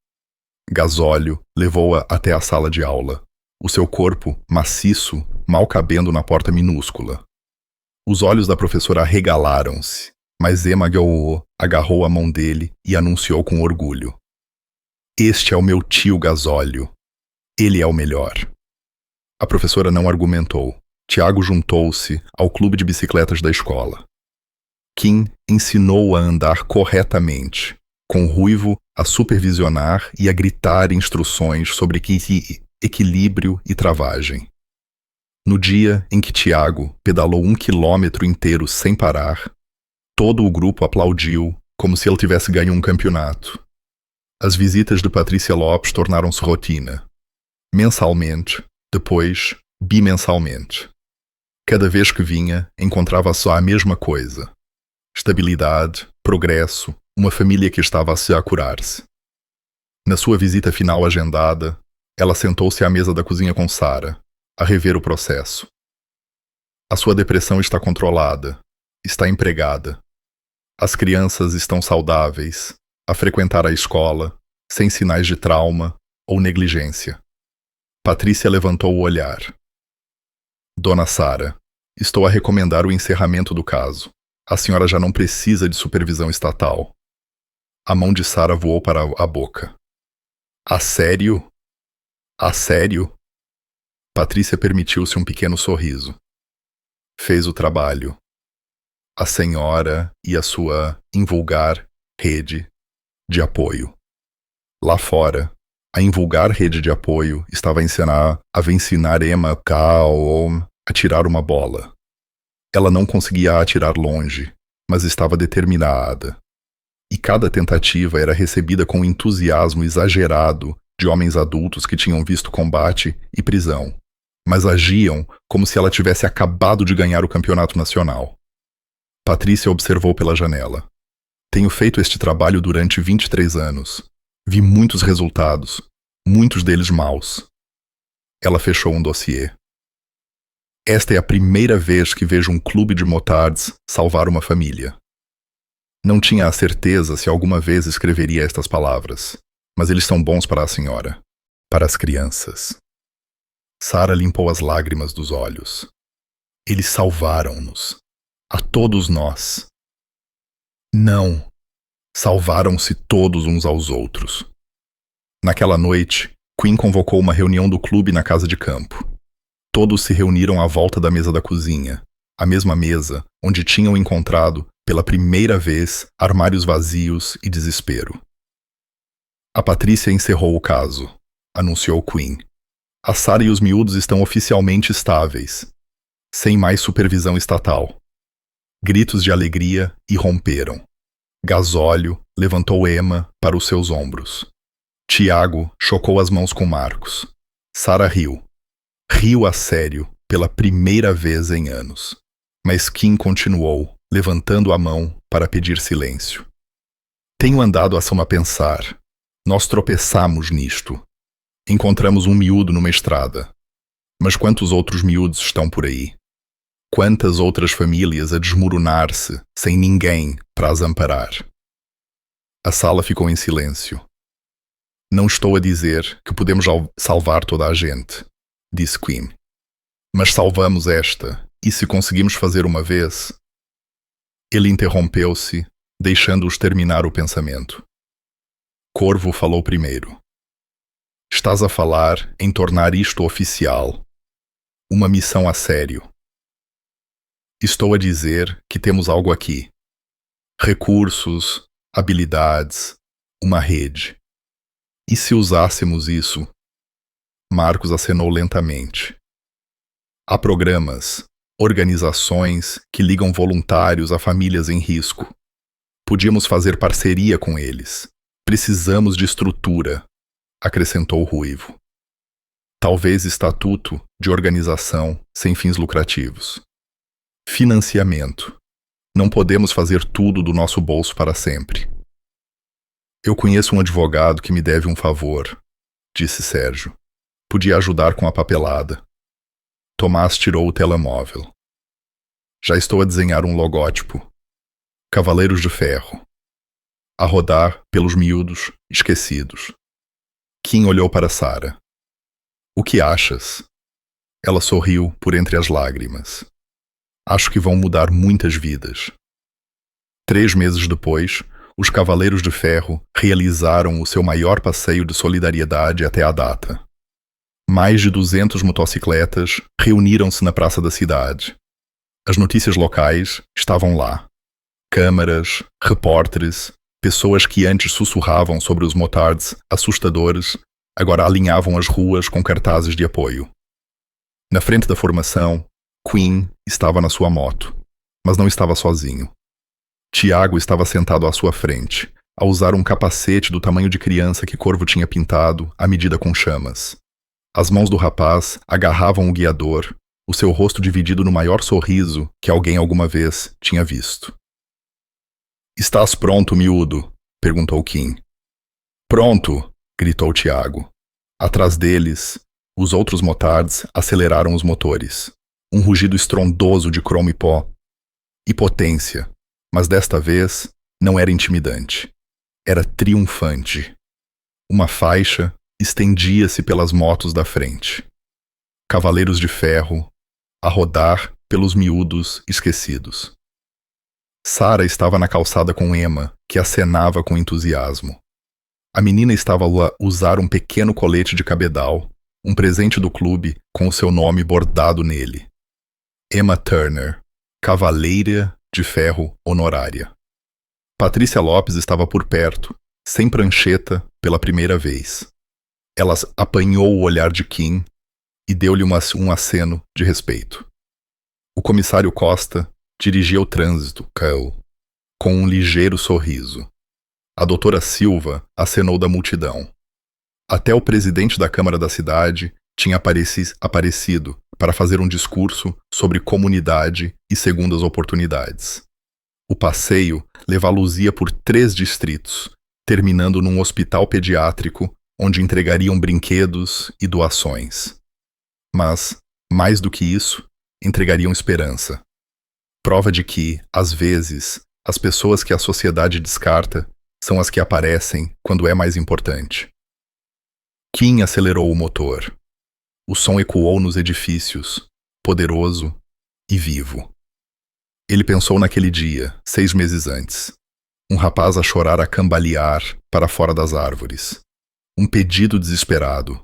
Gasóleo levou-a até a sala de aula, o seu corpo, maciço, mal cabendo na porta minúscula. Os olhos da professora arregalaram-se, mas Emma agarrou a mão dele e anunciou com orgulho: "Este é o meu tio Gasóleo. Ele é o melhor." A professora não argumentou. Tiago juntou-se ao clube de bicicletas da escola. Kim ensinou-o a andar corretamente, com o Ruivo a supervisionar e a gritar instruções sobre equilíbrio e travagem. No dia em que Tiago pedalou 1 quilômetro inteiro sem parar, todo o grupo aplaudiu como se ele tivesse ganho um campeonato. As visitas de Patrícia Lopes tornaram-se rotina. Mensalmente, depois bimensalmente. Cada vez que vinha, encontrava só a mesma coisa: estabilidade, progresso, uma família que estava a se curar-se. Na sua visita final agendada, ela sentou-se à mesa da cozinha com Sara, a rever o processo. A sua depressão está controlada, está empregada. As crianças estão saudáveis, a frequentar a escola, sem sinais de trauma ou negligência. Patrícia levantou o olhar. "Dona Sara, estou a recomendar o encerramento do caso. A senhora já não precisa de supervisão estatal." A mão de Sara voou para a boca. "A sério? A sério?" Patrícia permitiu-se um pequeno sorriso. Fez o trabalho. A senhora e a sua invulgar rede de apoio. Lá fora, a invulgar rede de apoio estava a ensinar Emma a tirar uma bola. Ela não conseguia atirar longe, mas estava determinada. E cada tentativa era recebida com entusiasmo exagerado de homens adultos que tinham visto combate e prisão, mas agiam como se ela tivesse acabado de ganhar o campeonato nacional. Patrícia observou pela janela. "Tenho feito este trabalho durante 23 anos. Vi muitos resultados, muitos deles maus." Ela fechou um dossiê. "Esta é a primeira vez que vejo um clube de motards salvar uma família." Não tinha a certeza se alguma vez escreveria estas palavras, mas eles são bons para a senhora, para as crianças. Sara limpou as lágrimas dos olhos. "Eles salvaram-nos. A todos nós." "Não. Salvaram-se todos uns aos outros." Naquela noite, Quinn convocou uma reunião do clube na casa de campo. Todos se reuniram à volta da mesa da cozinha, a mesma mesa onde tinham encontrado, pela primeira vez, armários vazios e desespero. "A Patrícia encerrou o caso", anunciou Quinn. "A Sara e os miúdos estão oficialmente estáveis, sem mais supervisão estatal." Gritos de alegria irromperam. Gasóleo levantou Emma para os seus ombros. Tiago chocou as mãos com Marcos. Sara riu. Riu a sério pela primeira vez em anos. Mas Kim continuou, levantando a mão para pedir silêncio. "Tenho andado a pensar. Nós tropeçamos nisto. Encontramos um miúdo numa estrada. Mas quantos outros miúdos estão por aí? Quantas outras famílias a desmoronar-se sem ninguém para as amparar?" A sala ficou em silêncio. "Não estou a dizer que podemos salvar toda a gente", disse Quinn. "Mas salvamos esta, e se conseguimos fazer uma vez..." Ele interrompeu-se, deixando-os terminar o pensamento. Corvo falou primeiro. "Estás a falar em tornar isto oficial. Uma missão a sério. Estou a dizer que temos algo aqui. Recursos, habilidades, uma rede. E se usássemos isso?" Marcos acenou lentamente. "Há programas, organizações que ligam voluntários a famílias em risco. Podíamos fazer parceria com eles. Precisamos de estrutura", acrescentou o Ruivo. Talvez estatuto de organização sem fins lucrativos. Financiamento. Não podemos fazer tudo do nosso bolso para sempre. Eu conheço um advogado que me deve um favor, disse Sérgio. Podia ajudar com a papelada. Tomás tirou o telemóvel. Já estou a desenhar um logótipo. Cavaleiros de Ferro. A rodar pelos miúdos esquecidos. Kim olhou para Sara. O que achas? Ela sorriu por entre as lágrimas. Acho que vão mudar muitas vidas. 3 meses depois, os Cavaleiros de Ferro realizaram o seu maior passeio de solidariedade até a data. Mais de 200 motocicletas reuniram-se na praça da cidade. As notícias locais estavam lá. Câmaras, repórteres, pessoas que antes sussurravam sobre os motards assustadores, agora alinhavam as ruas com cartazes de apoio. Na frente da formação, Quinn estava na sua moto, mas não estava sozinho. Tiago estava sentado à sua frente, a usar um capacete do tamanho de criança que Corvo tinha pintado à medida com chamas. As mãos do rapaz agarravam o guiador, o seu rosto dividido no maior sorriso que alguém alguma vez tinha visto. Estás pronto, miúdo? Perguntou Kim. Pronto! Gritou Tiago. Atrás deles, os outros motards aceleraram os motores. Um rugido estrondoso de cromo e pó. E potência, mas desta vez não era intimidante. Era triunfante. Uma faixa estendia-se pelas motos da frente. Cavaleiros de Ferro, a rodar pelos miúdos esquecidos. Sara estava na calçada com Emma, que acenava com entusiasmo. A menina estava a usar um pequeno colete de cabedal, um presente do clube com o seu nome bordado nele. Emma Turner, Cavaleira de Ferro Honorária. Patrícia Lopes estava por perto, sem prancheta, pela primeira vez. Ela apanhou o olhar de Kim e deu-lhe um aceno de respeito. O comissário Costa dirigia o trânsito, com um ligeiro sorriso. A doutora Silva acenou da multidão. Até o presidente da Câmara da cidade tinha aparecido para fazer um discurso sobre comunidade e segundas oportunidades. O passeio levá-los-ia por 3 distritos, terminando num hospital pediátrico onde entregariam brinquedos e doações. Mas, mais do que isso, entregariam esperança. Prova de que, às vezes, as pessoas que a sociedade descarta são as que aparecem quando é mais importante. Kim acelerou o motor. O som ecoou nos edifícios, poderoso e vivo. Ele pensou naquele dia, 6 meses antes. Um rapaz a chorar a cambalear para fora das árvores. Um pedido desesperado.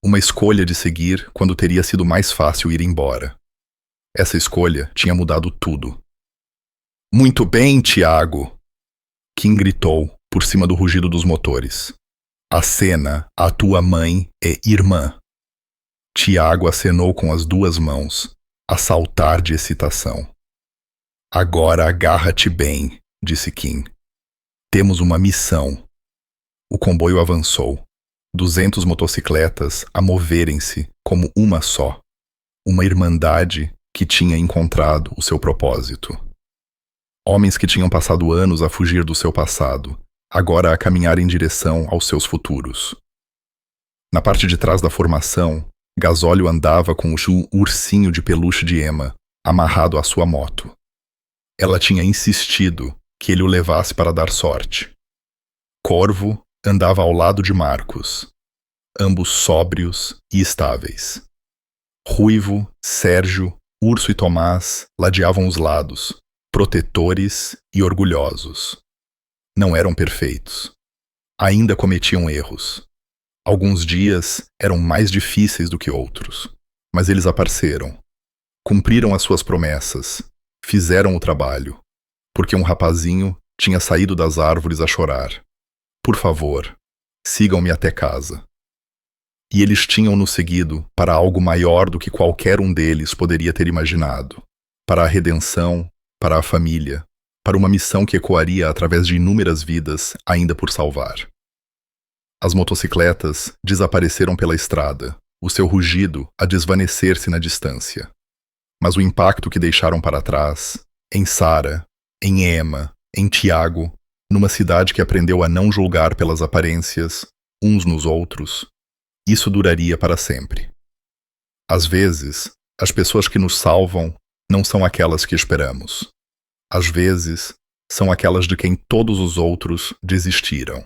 Uma escolha de seguir quando teria sido mais fácil ir embora. Essa escolha tinha mudado tudo. Muito bem, Tiago! Kim gritou por cima do rugido dos motores. Acena, a tua mãe é irmã. Tiago acenou com as 2 mãos, a saltar de excitação. Agora agarra-te bem, disse Kim. Temos uma missão. O comboio avançou. 200 motocicletas a moverem-se como uma só. Uma irmandade que tinha encontrado o seu propósito. Homens que tinham passado anos a fugir do seu passado, agora a caminhar em direção aos seus futuros. Na parte de trás da formação, Gasóleo andava com o ursinho de peluche de Emma, amarrado à sua moto. Ela tinha insistido que ele o levasse para dar sorte. Corvo andava ao lado de Marcos, ambos sóbrios e estáveis. Ruivo, Sérgio, Urso e Tomás ladeavam os lados, protetores e orgulhosos. Não eram perfeitos. Ainda cometiam erros. Alguns dias eram mais difíceis do que outros, mas eles apareceram. Cumpriram as suas promessas, fizeram o trabalho, porque um rapazinho tinha saído das árvores a chorar. Por favor, sigam-me até casa. E eles tinham-nos seguido para algo maior do que qualquer um deles poderia ter imaginado. Para a redenção, para a família, para uma missão que ecoaria através de inúmeras vidas ainda por salvar. As motocicletas desapareceram pela estrada, o seu rugido a desvanecer-se na distância. Mas o impacto que deixaram para trás, em Sarah, em Emma, em Tiago, numa cidade que aprendeu a não julgar pelas aparências, uns nos outros, isso duraria para sempre. Às vezes, as pessoas que nos salvam não são aquelas que esperamos. Às vezes, são aquelas de quem todos os outros desistiram.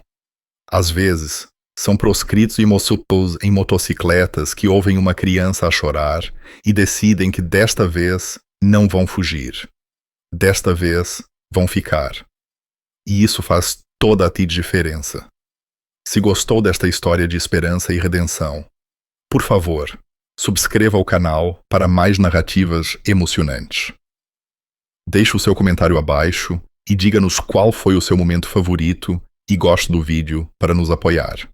Às vezes, são proscritos e moçupos em motocicletas que ouvem uma criança a chorar e decidem que desta vez não vão fugir. Desta vez vão ficar. E isso faz toda a diferença. Se gostou desta história de esperança e redenção, por favor, subscreva o canal para mais narrativas emocionantes. Deixe o seu comentário abaixo e diga-nos qual foi o seu momento favorito e goste do vídeo para nos apoiar.